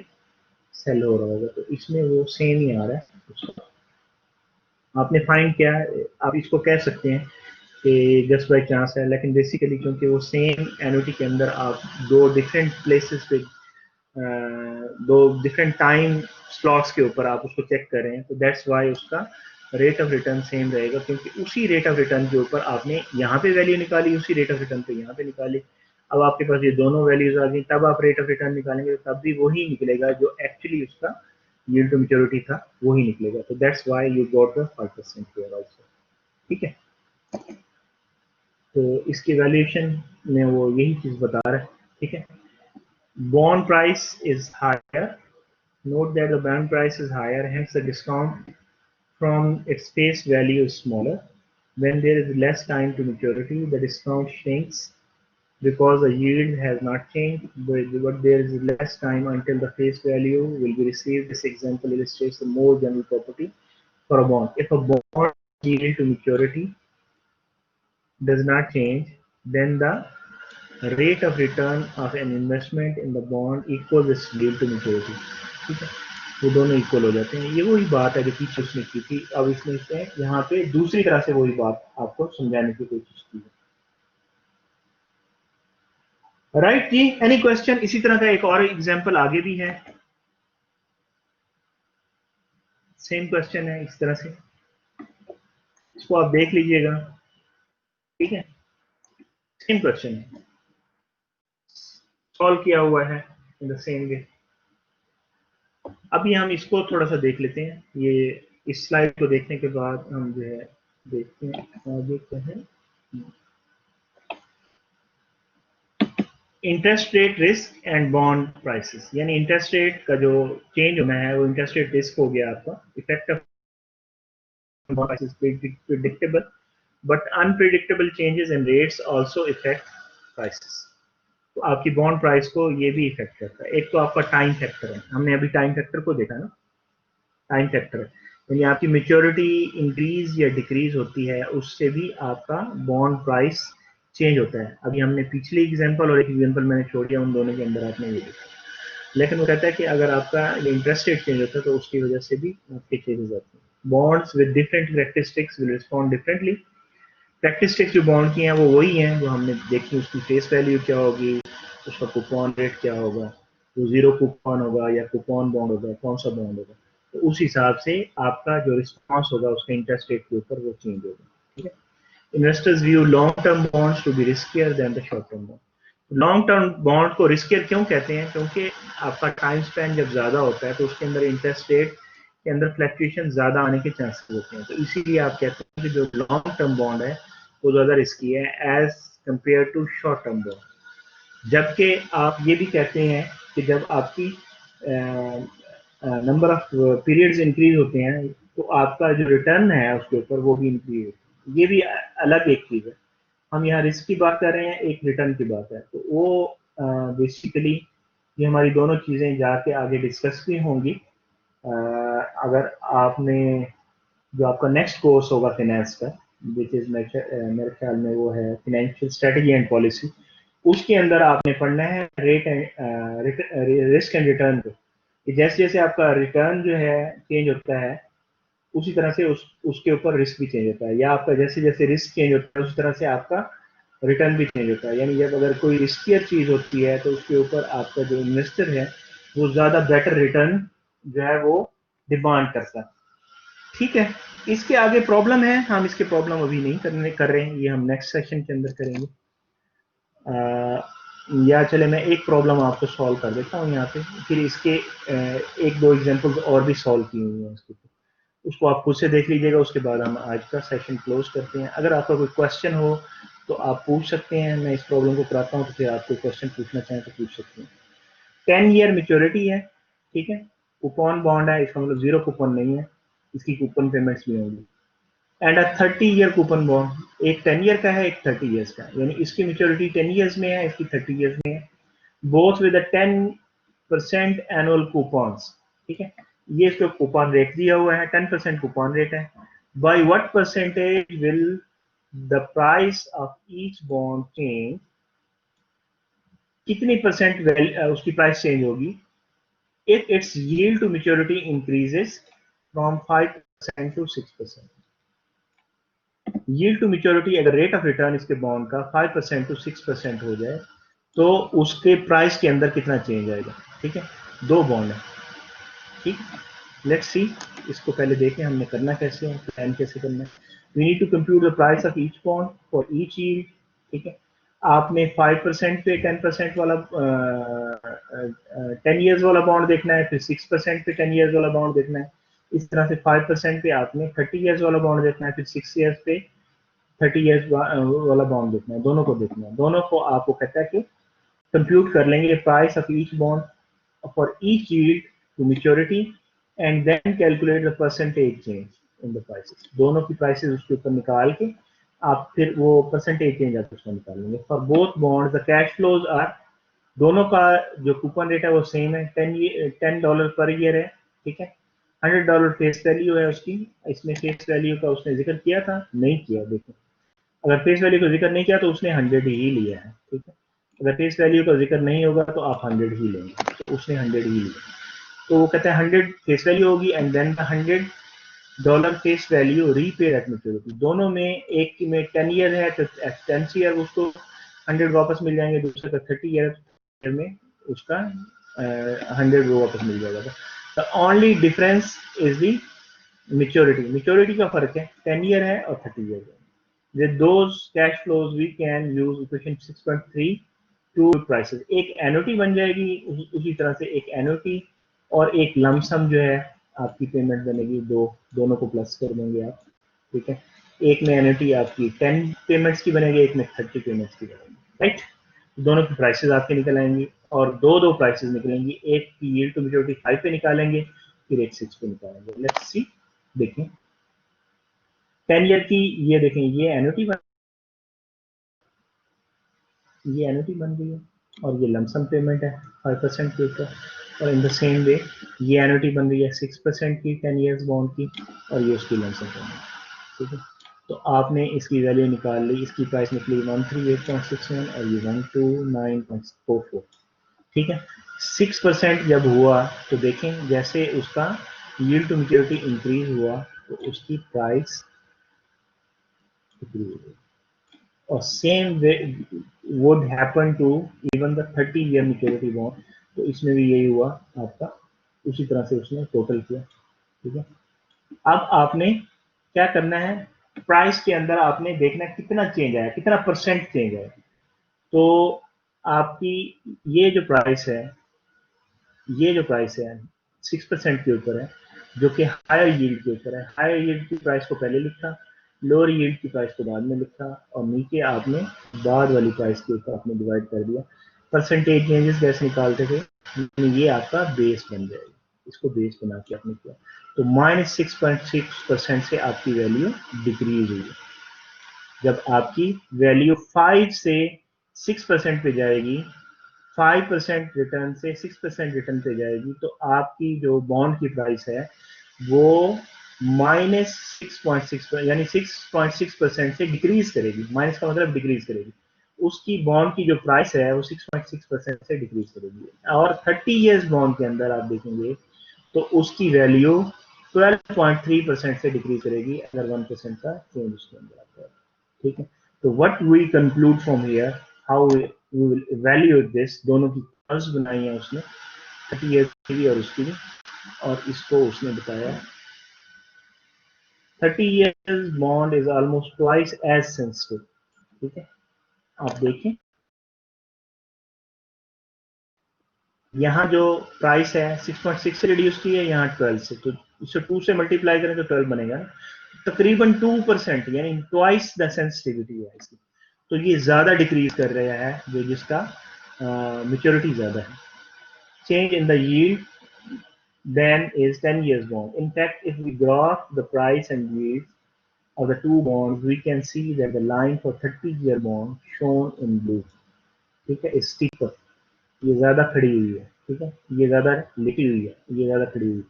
सेल हो रहा होगा, तो इसमें वो सेम ही आ रहा है। आपने फाइंड किया, आप इसको कह सकते हैं कि जस्ट बाई चांस है, लेकिन बेसिकली क्योंकि वो सेम एनुटी के अंदर आप दो डिफरेंट प्लेसेस पे दो डिफरेंट टाइम स्लॉट्स के ऊपर आप उसको चेक कर रहे हैं, तो दैट्स वाई उसका रेट ऑफ रिटर्न सेम रहेगा, क्योंकि उसी रेट ऑफ रिटर्न के ऊपर आपने यहाँ पे वैल्यू निकाली, उसी रेट ऑफ रिटर्न पे यहाँ पे निकाली। अब आपके पास ये दोनों वैल्यूज आ गई, तब आप रेट ऑफ रिटर्न निकालेंगे तो तब भी वही निकलेगा जो एक्चुअली उसका यील्ड टू मैच्योरिटी था, वही निकलेगा। तो that's why you got the 5% here also, ठीक है। तो इसकी वैल्यूएशन में वो यही चीज बता रहा है, ठीक है। Bond price is higher, note that the bond price is higher, hence the discount from its face value is smaller. When there is less time to maturity, the discount shrinks because the yield has not changed, but there is less time until the face value will be received. This example illustrates the more general property for a bond. If a bond yield to maturity does not change, then the rate of return of an investment in the bond equals its yield to maturity, ठीक है। वो दोनों equal हो जाते हैं, ये वही बात है जो पीछे उसने की थी, अब इसने इसे यहाँ पे दूसरी तरह से वही बात आपको समझाने की कोशिश की है। राइट जी, एनी क्वेश्चन? इसी तरह का एक और एग्जांपल आगे भी है, सेम क्वेश्चन है इस तरह से, इसको आप देख लीजिएगा, ठीक है। सेम क्वेश्चन है, सॉल्व किया हुआ है इन द सेम वे। अभी हम इसको थोड़ा सा देख लेते हैं, ये इस स्लाइड को देखने के बाद हम जो है देखते हैं आगे क्या है। Interest rate risk and bond prices, यानी इंटरेस्ट रेट का जो चेंज होना है वो इंटरेस्ट रेट रिस्क हो गया आपका, effect of bond prices predictable, but unpredictable changes in rates also effect prices. तो आपकी बॉन्ड प्राइस को ये भी इफेक्ट करता है। एक तो आपका टाइम फैक्टर है, हमने अभी टाइम फैक्टर को देखा ना, टाइम फैक्टर यानी आपकी मेच्योरिटी इंक्रीज या डिक्रीज होती है, उससे भी आपका बॉन्ड प्राइस चेंज होता है। अभी हमने पिछली एग्जांपल और एक एग्जांपल मैंने छोड़ दिया, उन दोनों के अंदर आपने ये देखा, लेकिन वो कहता है कि अगर आपका इंटरेस्ट रेट चेंज होता है तो उसकी वजह से भी आपके चेंजेस आते हैं। Bonds with different characteristics will respond differently. Characteristics जो बॉन्ड की हैं वो वही हैं जो हमने देखी, उसकी फेस वैल्यू क्या होगी, उसका कूपन रेट क्या होगा, तो जीरो कूपन होगा या कूपन बॉन्ड होगा, कौन सा बॉन्ड होगा, तो उस हिसाब से आपका जो रिस्पॉन्स होगा उसका इंटरेस्ट रेट के ऊपर वो चेंज होगा, ठीक है। Investors view long term bonds to be riskier than the short term bond. Long term bond को रिस्कियर क्यों कहते हैं, क्योंकि आपका टाइम स्पेन जब ज्यादा होता है तो उसके अंदर इंटरेस्ट रेट के अंदर फ्लक्चुएशन ज्यादा आने के चांसेस होते हैं, तो इसीलिए आप कहते हैं कि जो लॉन्ग टर्म बॉन्ड है वो ज्यादा रिस्की है as compare to short term bond. जबकि आप ये भी कहते हैं कि जब आपकी नंबर ऑफ पीरियड्स इंक्रीज होते हैं तो आपका जो रिटर्न है उसके ऊपर वो भी इंक्रीज होता है। ये भी अलग एक चीज है, हम यहाँ रिस्क की बात कर रहे हैं, एक रिटर्न की बात है, तो वो बेसिकली ये हमारी दोनों चीजें जाके आगे डिस्कस भी होंगी। अगर आपने जो आपका नेक्स्ट कोर्स होगा फाइनेंस का, विच इज मेरे ख्याल में वो है फाइनेंशियल स्ट्रेटजी एंड पॉलिसी, उसके अंदर आपने पढ़ना है rate and risk and return को, कि जैसे जैसे आपका रिटर्न जो है चेंज होता है उसी तरह से उसके ऊपर रिस्क भी चेंज होता है, या आपका जैसे जैसे रिस्क चेंज होता है उसी तरह से आपका रिटर्न भी चेंज होता है। यानी जब अगर कोई रिस्कियर चीज होती है तो उसके ऊपर आपका जो इन्वेस्टर है वो ज्यादा बेटर रिटर्न जो है वो डिमांड करता है। ठीक है, इसके आगे प्रॉब्लम है, हम इसके प्रॉब्लम अभी नहीं कर रहे हैं, ये हम नेक्स्ट सेशन के अंदर करेंगे। या चले मैं एक प्रॉब्लम आपको सॉल्व कर देता हूँ यहाँ पे, फिर इसके एक दो एग्जांपल्स और भी सॉल्व की हुई हैं उसके, उसको आप खुद से देख लीजिएगा। उसके बाद हम आज का सेशन क्लोज करते हैं। अगर आपका कोई क्वेश्चन हो तो आप पूछ सकते हैं, मैं इस प्रॉब्लम को कराता हूँ तो फिर आप कोई क्वेश्चन पूछना चाहें तो पूछ सकते हैं। 10 ईयर मेच्योरिटी है, ठीक है, कूपन बॉन्ड है, इसका मतलब जीरो कूपन नहीं है, इसकी कूपन पेमेंट्स भी होंगी। And a 30 year coupon bond, एक 10 ईयर का है एक 30 ईयर्स का है, यानी इसकी मेच्योरिटी 10 ईयर्स में है, इसकी 30 ईयर्स में है, बोथ विद 10% एनुअल कूपन्स। ठीक है, ये इसको कूपन रेट दिया हुआ है, 10% कूपन रेट है। By what percentage will the price of each bond change, कितनी परसेंट उसकी प्राइस चेंज होगी if its yield to maturity increases from 5% to 6%। Yield to maturity अगर रेट ऑफ रिटर्न इसके bond का 5% to 6% हो जाए तो उसके प्राइस के अंदर कितना चेंज आएगा। ठीक है, दो बॉन्ड है। ठीक, लेट्स सी, इसको पहले देखें हमने करना कैसे है, प्लान कैसे करना है। We need to compute the price of each bond for each yield. ठीक है, आपने 5% पे 10% वाला 10 ईयर्स वाला बॉन्ड देखना है, फिर 6% पे 10 ईयर्स वाला बॉन्ड देखना है, इस तरह से 5% पे आपने 30 ईयर्स वाला बॉन्ड देखना है, फिर 6 ईयर्स पे 30 ईयर्स वाला बॉन्ड देखना है, दोनों को देखना है। दोनों को आपको कहता है कि कंप्यूट कर लेंगे price of each bond for each yield to maturity and then calculate the percentage change in the prices. दोनों की प्राइसेस उसके ऊपर निकाल के आप फिर वो परसेंटेज चेंज आप उसमें निकाल लेंगे। For both bond the cash flows are, दोनों का जो कूपन रेट है वो सेम है, $10 पर ईयर है। ठीक है, $100 फेस वैल्यू है उसकी, इसमें फेस वैल्यू का उसने जिक्र किया था नहीं किया, देखो अगर फेस वैल्यू का जिक्र नहीं किया तो उसने 100 ही लिया है। ठीक है, अगर फेस वैल्यू का जिक्र नहीं होगा तो आप 100 ही लेंगे, तो उसने 100 ही लिया। तो वो कहते हैं 100 फेस वैल्यू होगी and then the $100 face value repaid at maturity. दोनों में एक में 10 ईयर है तो 10 ईयर उसको 100 वापस मिल जाएंगे, दूसरे का 30 ईयर में उसका 100 वो वापस मिल जाएगा। The only difference is the maturity का फर्क है, 10 ईयर है और 30 ईयर है। With those cash flows we can use equation 6.3 to prices। एक एनओटी बन जाएगी उसी तरह से, एक एनओटी और एक लमसम जो है आपकी पेमेंट बनेगी, दोनों को प्लस कर देंगे आप। ठीक है, एक में एनओटी आपकी 10 पेमेंट्स की बनेगी, एक में 30 पेमेंट्स की बनेगी, राइट। दोनों की प्राइसेस आपके निकल आएंगी और दो प्राइसेस निकलेंगी, एक की यील्ड टू मैच्योरिटी 5 पे निकालेंगे, फिर एक 6 पे निकालेंगे। लेट्स सी, देखें 10 ईयर की, ये देखें ये एनओटी ये एनओटी बन गई है और ये लमसम पेमेंट है 5% के ऊपर, और इन द सेम वे ये एनओटी बन रही है 6% की 10 इयर्स बॉन्ड की और ये उसकी लमसम पेमेंट। ठीक है, तो आपने इसकी वैल्यू निकाल ली, इसकी प्राइस निकली 138.61 और ये 129.44। ठीक है, 6% जब हुआ तो देखें जैसे उसका यील्ड टू मैच्योरिटी इंक्रीज हुआ तो उसकी प्राइस इंक्रीज हुई, और same would happen to even the 30 year maturity bond। तो इसमें भी यही हुआ आपका, उसी तरह से उसने टोटल किया। ठीक है, अब आपने क्या करना है, प्राइस के अंदर आपने देखना कितना चेंज आया, कितना परसेंट चेंज आया। तो आपकी ये जो प्राइस है, ये जो प्राइस है 6% के ऊपर है, जो कि हायर यील्ड के ऊपर है। हायर यील्ड की प्राइस को पहले लिखा, लोअर यील्ड की प्राइस को बाद में लिखा, और नीचे आपने बाद वाली प्राइस के ऊपर आपने डिवाइड कर दिया। परसेंटेज चेंजेस कैसे निकालते थे, ये आपका बेस बन जाएगा, इसको बेस बना के आपने किया। तो -6.6% से आपकी वैल्यू डिक्रीज हुई। जब आपकी वैल्यू 5 से 6% पे जाएगी, 5% रिटर्न से 6% रिटर्न पे जाएगी, तो आपकी जो बॉन्ड की प्राइस है वो -6.6 यानी 6.6% से डिक्रीज करेगी। माइनस का मतलब डिक्रीज करेगी, उसकी बॉन्ड की जो प्राइस है वो 6.6% से डिक्रीज करेगी, और 30 इयर्स बॉन्ड के अंदर आप देखेंगे तो उसकी वैल्यू 12.3% से डिक्रीज करेगी अगर 1% का चेंज उसके अंदर आता है। ठीक है, तो what we conclude from here, how we will evaluate this, दोनों की कर्व्स बनाई है उसने, 30 इयर्स की भी और उसकी भी, और इसको उसने बताया 30 years bond is almost twice as sensitive। ठीक है, आप देखें यहाँ जो प्राइस है 6.6 से रिड्यूस की है, यहाँ 12 से, तो इसे 2 से मल्टीप्लाई करें तो 12 बनेगा, तकरीबन 2%, यानी ट्वाइस द सेंसिटिविटी है इसकी। तो ये ज्यादा डिक्रीज कर रहा है जो जिसका मेच्योरिटी ज्यादा है। Change in the yield then is 10 years bond. In fact, if we graph the price and yield of the two bonds, we can see that the line for 30-year bond shown in blue, ठीक है, is steeper, ये ज्यादा खड़ी हुई है। ठीक है, ये ज्यादा लिखी हुई है, ये ज्यादा खड़ी हुई,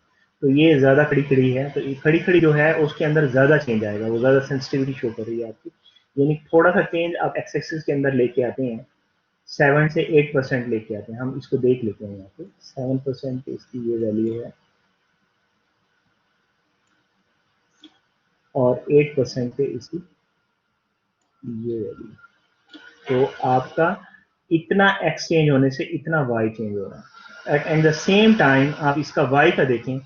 तो ये ज्यादा खड़ी खड़ी है, तो ये खड़ी खड़ी जो है उसके अंदर ज्यादा चेंज आएगा, वो ज्यादा सेंसिटिविटी शो कर रही है आपकी, यानी थोड़ा सा चेंज आप एक्स एक्सिस के अंदर लेके आते हैं, 7 से 8% लेके आते हैं। हम इसको देख लेते हैं यहाँ पे, 7% इसकी ये वैल्यू है और 8% पे इसकी ये वैल्यू, तो आपका इतना एक्सचेंज होने से इतना वाई चेंज हो रहा है। एट द सेम टाइम आप इसका वाई का देखें,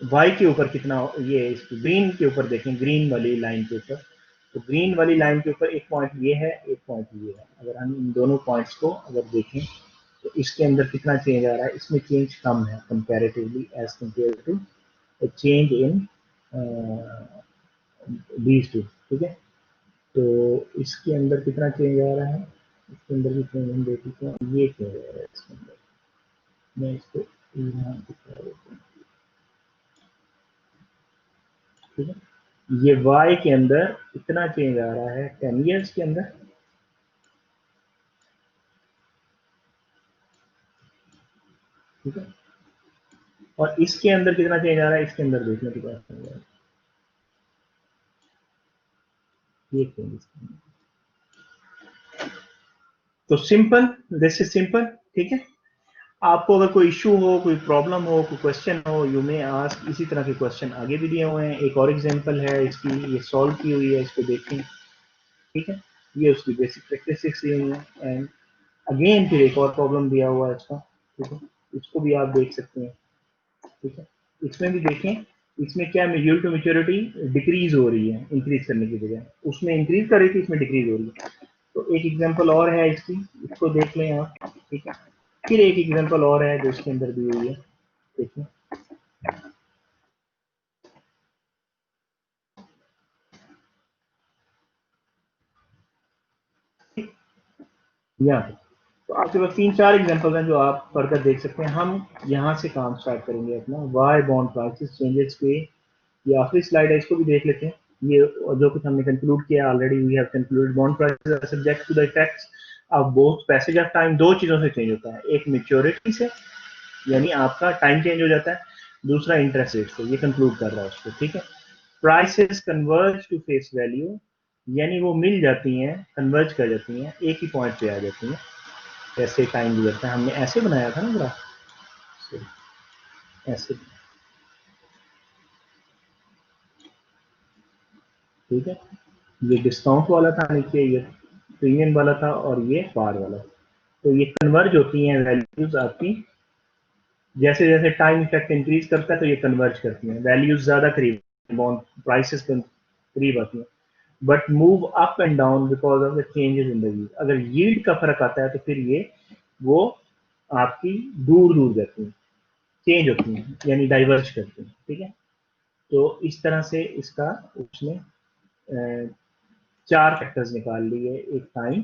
वाई के ऊपर कितना, ये इसकी ग्रीन के ऊपर देखें, ग्रीन वाली लाइन के ऊपर, तो ग्रीन वाली लाइन के ऊपर एक पॉइंट ये है, एक पॉइंट ये है। अगर हम इन दोनों पॉइंट्स को अगर देखें तो इसके अंदर कितना चेंज आ रहा है, इसमें चेंज कम है comparatively as compare to change in these two. ठीक है, तो इसके अंदर कितना चेंज आ रहा है, इसके अंदर भी चेंज हम देख लेते हैं, ये चेंज आ रहा है इसके अंदर, मैं इसको यहाँ दिखा देता हूँ। ठीक है, ये y के अंदर इतना चेंज आ रहा है 10 इयर्स के अंदर, ठीक है, और इसके अंदर कितना चेंज आ रहा है, इसके अंदर देखने की बात कर रहा है, ये चेंज इसके अंदर। तो सिंपल, दिस इज सिंपल। ठीक है, आपको अगर कोई इशू हो, कोई प्रॉब्लम हो, कोई क्वेश्चन हो, यू मे आस्क। इसी तरह के क्वेश्चन आगे भी दिए हुए हैं, एक और एग्जांपल है इसकी, ये सॉल्व की हुई है, इसको देखें। ठीक है, ये उसकी बेसिक प्रैक्टिस दी हुई है, एंड अगेन फिर एक और प्रॉब्लम दिया हुआ है इसका। ठीक है, इसको भी आप देख सकते हैं। ठीक है, इसमें भी देखें, इसमें क्या yield टू मैच्योरिटी डिक्रीज हो रही है इंक्रीज करने की बजाय, उसमें इंक्रीज कर रही थी, इसमें डिक्रीज हो रही है। तो एक एग्जांपल और है इसकी, इसको देख लें आप। ठीक है, फिर एक एग्जांपल और है जो इसके अंदर दी हुई है, देखिए यहाँ पे। तो आपके पास 3-4 एग्जांपल हैं जो आप फर्दर देख सकते हैं। हम यहाँ से काम स्टार्ट करेंगे अपना, वाई बॉन्ड प्राइसेस चेंजेस पे। ये आखिरी स्लाइड है, इसको भी देख लेते हैं। ये जो कुछ हमने कंक्लूड किया already, we have concluded bond prices are subject to the effects of both passage of time. दो चीजों से चेंज होता है, एक मैच्योरिटी से, यानी आपका टाइम चेंज हो जाता है, दूसरा इंटरेस्ट रेट से, ये कंक्लूड कर रहा है उसको। ठीक है, prices converge to face value, यानी वो मिल जाती हैं, कन्वर्ज कर जाती हैं, एक ही पॉइंट पे आ जाती हैं। ऐसे टाइम गुजरता है, हमने ऐसे बनाया था ना ग्राफ, ऐसे। ठीक है, ये डिस्काउंट वाला था नीचे, ये प्रीमियम वाला था, और ये पार वाला। तो ये कन्वर्ज होती हैं वैल्यूज आपकी, जैसे जैसे टाइम इफेक्ट इंक्रीज करता है तो ये कन्वर्ज करती हैं, वैल्यूज ज्यादा करीब, बॉन्ड प्राइसेस करीब आती हैं, but move up and down because of the changes in the yield. अगर यील्ड का फर्क आता है तो फिर ये वो आपकी दूर दूर जाती हैं, चेंज होती हैं, यानी डाइवर्ज करती हैं। ठीक है, तो इस तरह से इसका उसने 4 फैक्टर्स निकाल लिए, एक टाइम,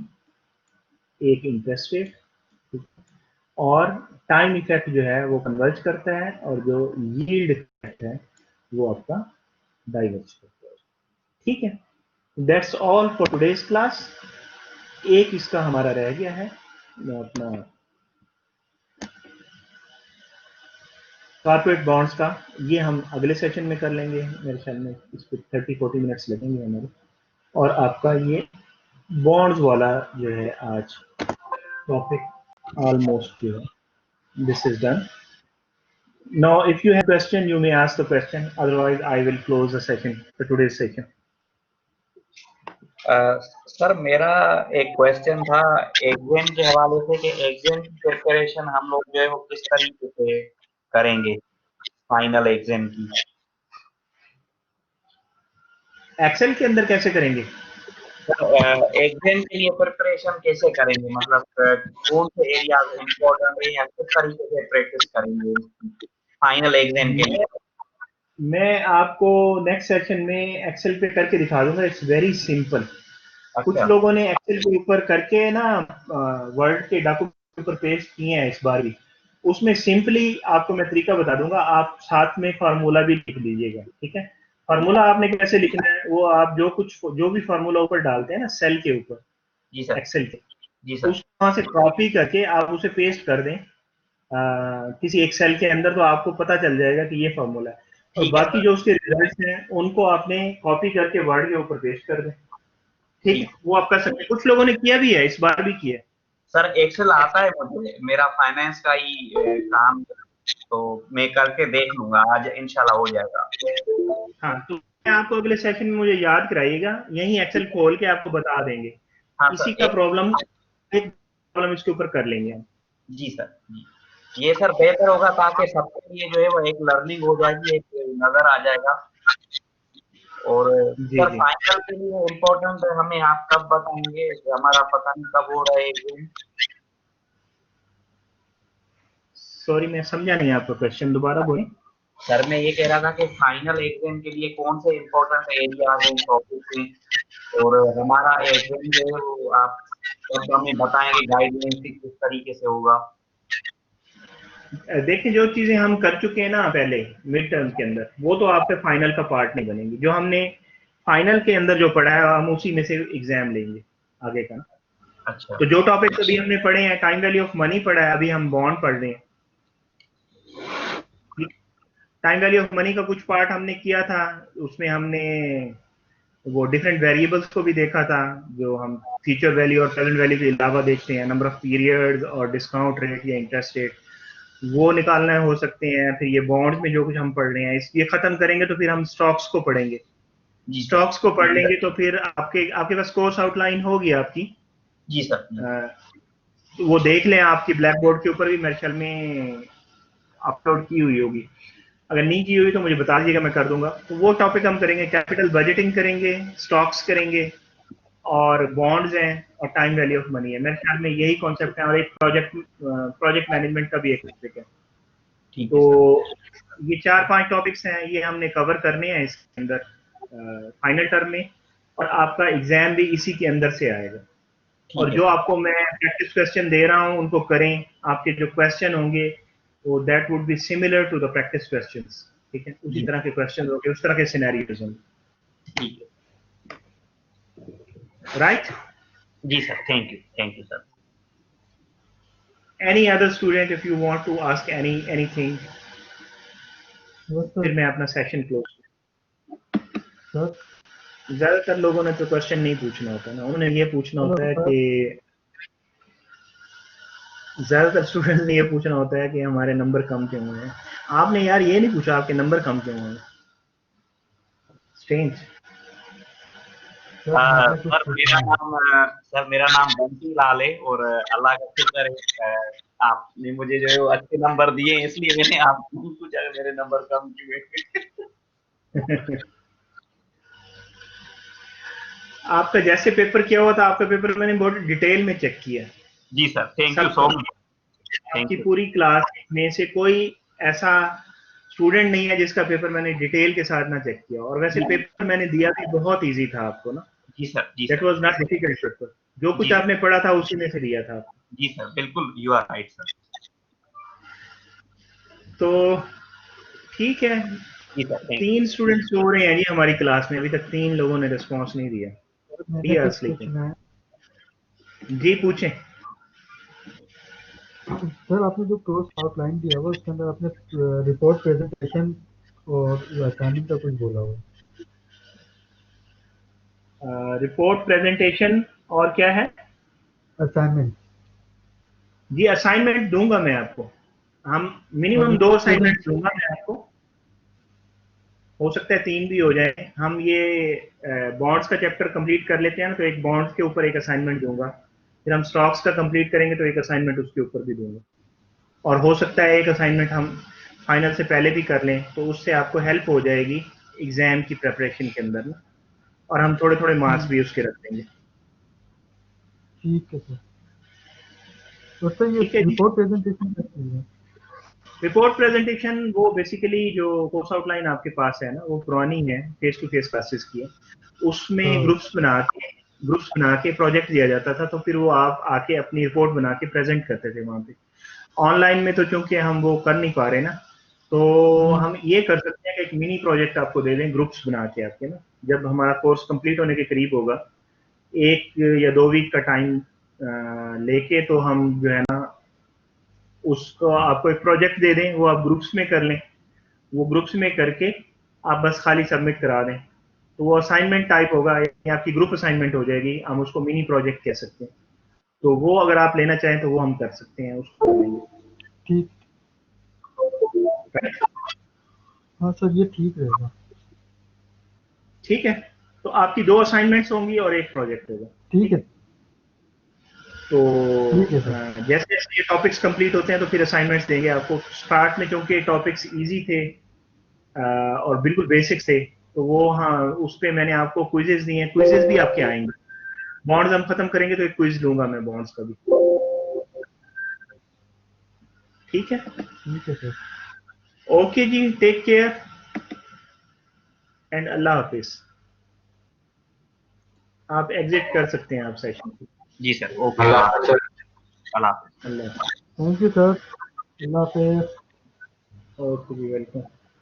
एक इंटरेस्ट रेट, और टाइम इफेक्ट जो है वो कन्वर्ज करता है, और जो यील्ड इफेक्ट है वो आपका डाइवर्ज करता है। ठीक है, that's all for today's class. एक इसका हमारा रह गया है अपना कॉर्पोरेट बॉन्ड्स का, ये हम अगले सेशन में कर लेंगे मेरे ख्याल में, इस पर 30-40 मिनट्स लगेंगे हमारे। और आपका ये बॉन्ड्स वाला जो है आज टॉपिक ऑलमोस्ट जो है this is done. Now if you have question you may ask the question, otherwise I will close the session for today's session. Sir मेरा एक क्वेश्चन था एग्जाम के हवाले से कि एग्जाम की प्रिपरेशन हम लोग जो है वो किस तरीके से करेंगे फाइनल एग्जाम की. एक्सेल के अंदर कैसे करेंगे? एग्जाम के लिए प्रिपरेशन कैसे करेंगे, मतलब कौन से एरियाज इम्पोर्टेंट है या किस तरीके से प्रैक्टिस करेंगे फाइनल एग्जाम के लिए. मैं आपको नेक्स्ट सेशन में एक्सेल पे करके दिखा दूंगा. It's very simple. कुछ अच्छा. लोगों ने एक्सेल के ऊपर करके ना वर्ड के डॉक्यूमेंट के ऊपर पेस्ट किए हैं इस बार भी. उसमें सिंपली आपको मैं तरीका बता दूंगा. आप साथ में फार्मूला भी लिख लीजिएगा. ठीक है. फार्मूला आपने कैसे लिखना है वो आप जो भी फार्मूला ऊपर डालते हैं ना सेल के ऊपर जी सर. एक्सेल के, जी सर. उस वहां से कॉपी करके आप उसे पेस्ट कर दें किसी एक सेल के अंदर, तो आपको पता चल जाएगा कि ये फार्मूला है. और ठीक है बाकी सर. जो उसके रिजल्ट्स हैं उनको आपने कॉपी करके वर्ड के ऊपर पेस्ट कर दें. ठीक है. वो आप कर सकते हैं. कुछ लोगों ने किया भी है, इस बार भी किया है. सर एक्सेल आता है मुझे, मेरा फाइनेंस का ही काम, तो मैं करके देख लूंगा आज इंशाल्लाह हो जाएगा. हाँ, तो आपको अगले सेशन में मुझे याद कराइएगा. यही एक्सेल खोल के आपको बता देंगे. हाँ इसी सर. का एक प्रॉब्लम इसके ऊपर कर लेंगे हम. जी सर. जी. ये सर बेहतर होगा ताकि सबके लिए जो है वो एक लर्निंग हो जाएगी, एक नजर आ जाएगा. और जी सर जी. फाइनल के लिए इम्पोर्टेंट हमें आप कब बताएंगे, हमारा पता नहीं कब हो रहा है एग्जाम. सॉरी मैं समझा नहीं आपका क्वेश्चन. दोबारा बोलें. सर मैं ये कह रहा था कि फाइनल एग्जाम के लिए कौन से इम्पोर्टेंट एरियाज हैं, टॉपिक हैं, और हमारा एग्जाम जो है वो आप कब हमें बताएंगे, गाइडलाइंस किस तरीके से होगा. देखिए जो चीजें हम कर चुके हैं ना पहले मिड टर्म के अंदर, वो तो आपके फाइनल का पार्ट नहीं बनेंगी. जो हमने फाइनल के अंदर जो पढ़ा है हम उसी में से एग्जाम लेंगे आगे का. अच्छा. तो जो टॉपिक अभी हमने पढ़े हैं, टाइम वैल्यू ऑफ मनी पढ़ा है, अभी हम बॉन्ड पढ़ रहे हैं. टाइम वैल्यू ऑफ मनी का कुछ पार्ट हमने किया था, उसमें हमने वो डिफरेंट वेरिएबल्स को भी देखा था जो हम फ्यूचर वैल्यू और प्रेजेंट वैल्यू के अलावा देखते हैं. नंबर ऑफ पीरियड्स और डिस्काउंट रेट या इंटरेस्ट रेट वो निकालना हो सकते हैं. फिर ये बॉन्ड्स में जो कुछ हम पढ़ रहे हैं ये खत्म करेंगे तो फिर हम स्टॉक्स को पढ़ेंगे. स्टॉक्स को पढ़ लेंगे तो फिर आपके पास कोर्स आउटलाइन होगी आपकी. जी सर. तो वो देख लें. आपकी ब्लैक बोर्ड के ऊपर भी मेरे ख्याल में अपलोड की हुई होगी. अगर नहीं की हुई तो मुझे बता दीजिएगा, मैं कर दूंगा. तो वो टॉपिक हम करेंगे. कैपिटल बजटिंग करेंगे, स्टॉक्स करेंगे, और बॉन्ड्स हैं, और टाइम वैल्यू ऑफ मनी है. मेरे ख्याल में यही कॉन्सेप्ट है. और एक प्रोजेक्ट मैनेजमेंट का भी एक टॉपिक है. तो ये 4-5 टॉपिक्स हैं, ये हमने कवर करने हैं इसके अंदर फाइनल टर्म में. और आपका एग्जाम भी इसी के अंदर से आएगा. और जो आपको मैं प्रैक्टिस क्वेश्चन दे रहा हूँ उनको करें. आपके जो क्वेश्चन होंगे वो that would be similar to the practice questions. ठीक है. उसी तरह के क्वेश्चन होंगे, उस तरह के सिनेरियोज होंगे. ठीक है. राइट. जी sir. Thank you sir. Any other student if you want to ask anything? फिर मैं अपना सेशन क्लोज. सर ज्यादातर लोगों ने तो क्वेश्चन नहीं पूछना होता ना. उन्होंने ये पूछना होता है कि ज्यादातर स्टूडेंट्स ने ये पूछना होता है कि हमारे नंबर कम क्यों हुए हैं. आपने यार ये नहीं पूछा आपके नंबर कम क्यों हुए. स्ट्रेंज. सर मेरा नाम बंटी लाल है और अल्लाह का शुक्र है आपने मुझे जो है वो अच्छे नंबर दिए, इसलिए मैंने आपको पूछा मेरे नंबर कम क्यों है. आपका जैसे पेपर किया हुआ था, आपका पेपर मैंने बहुत डिटेल में चेक किया. जी sir. Thank you so much. आपकी पूरी क्लास में से कोई ऐसा स्टूडेंट नहीं है जिसका पेपर मैंने डिटेल के साथ ना चेक किया. और वैसे पेपर मैंने दिया भी बहुत इजी था आपको ना. जी सर. जी that was not difficult paper. जो कुछ आपने पढ़ा था उसी में से दिया था. जी सर. बिल्कुल यू आर राइट सर. तो ठीक है. जी सर. 3 स्टूडेंट्स हो रहे हैं जी हमारी क्लास में. अभी तक 3 लोगों ने रिस्पांस नहीं दिया. जी पूछें. सर आपने जो कोर्स आउटलाइन दिया हुआ उसके अंदर आपने रिपोर्ट प्रेजेंटेशन और असाइनमेंट का कुछ बोला हुआ. रिपोर्ट प्रेजेंटेशन और क्या है असाइनमेंट। जी? असाइनमेंट दूंगा मैं आपको, हम मिनिमम 2 असाइनमेंट दूंगा मैं आपको, हो सकता है 3 भी हो जाए। हम ये बॉन्ड्स का चैप्टर कंप्लीट कर लेते हैं ना, तो एक बॉन्ड्स के ऊपर एक असाइनमेंट दूंगा, फिर हम स्टॉक्स का कंप्लीट करेंगे तो एक असाइनमेंट उसके ऊपर भी दूंगा, और हो सकता है एक असाइनमेंट हम फाइनल से पहले भी कर लें, तो उससे आपको हेल्प हो जाएगी एग्जाम की प्रिपरेशन के अंदर ना, और हम थोड़े थोड़े मार्क्स भी उसके रख देंगे। ठीक है सर। तो सर ये ठीक है जी। रिपोर्ट प्रेजेंटेशन कैसी है? रिपोर्ट प्रेजेंटेशन वो बेसिकली जो कोर्स आउटलाइन आपके पास है ना, वो पुरानी है, फेस टू फेस क्लासेस की है, उसमें हाँ। ग्रुप्स बना के प्रोजेक्ट दिया जाता था, तो फिर वो आप आके अपनी रिपोर्ट बना के प्रेजेंट करते थे वहाँ पे। ऑनलाइन में तो चूंकि हम वो कर नहीं पा रहे ना, तो हम ये कर सकते हैं कि एक मिनी प्रोजेक्ट आपको दे दें ग्रुप्स बना के आपके ना, जब हमारा कोर्स कंप्लीट होने के करीब होगा, 1 या 2 वीक का टाइम लेके, तो हम जो है ना उसको आपको एक प्रोजेक्ट दे दें, वो आप ग्रुप्स में कर लें, वो ग्रुप्स में करके आप बस खाली सबमिट करा दें, तो वो असाइनमेंट टाइप होगा या आपकी ग्रुप असाइनमेंट हो जाएगी, हम उसको मिनी प्रोजेक्ट कह सकते हैं। तो वो अगर आप लेना चाहें तो वो हम कर सकते हैं, उसको कर लेंगे। ठीक। Right? हाँ सर, ये ठीक रहेगा। ठीक है, तो आपकी 2 असाइनमेंट्स होंगी और 1 प्रोजेक्ट होगा। ठीक है। तो ठीक है सर। जैसे जैसे ये टॉपिक्स कंप्लीट होते हैं तो फिर असाइनमेंट्स देंगे आपको। स्टार्ट में क्योंकि टॉपिक्स इजी थे और बिल्कुल बेसिक थे, तो वो हाँ उस पे मैंने आपको क्विजेस दिए हैं, क्विजेस भी आपके आएंगे। बॉन्ड्स हम खत्म करेंगे तो एक क्विज लूंगा मैं बॉन्ड्स का भी। ठीक है, ठीक है सर। ओके जी, टेक केयर एंड अल्लाह हाफिज। आप एग्जिट कर सकते हैं आप सेशन को। जी सर, ओके, अल्लाह हाफिज। अल्लाह हाफिज। Thank you sir. अल्लाह हाफिज़। ओके जी, वेलकम।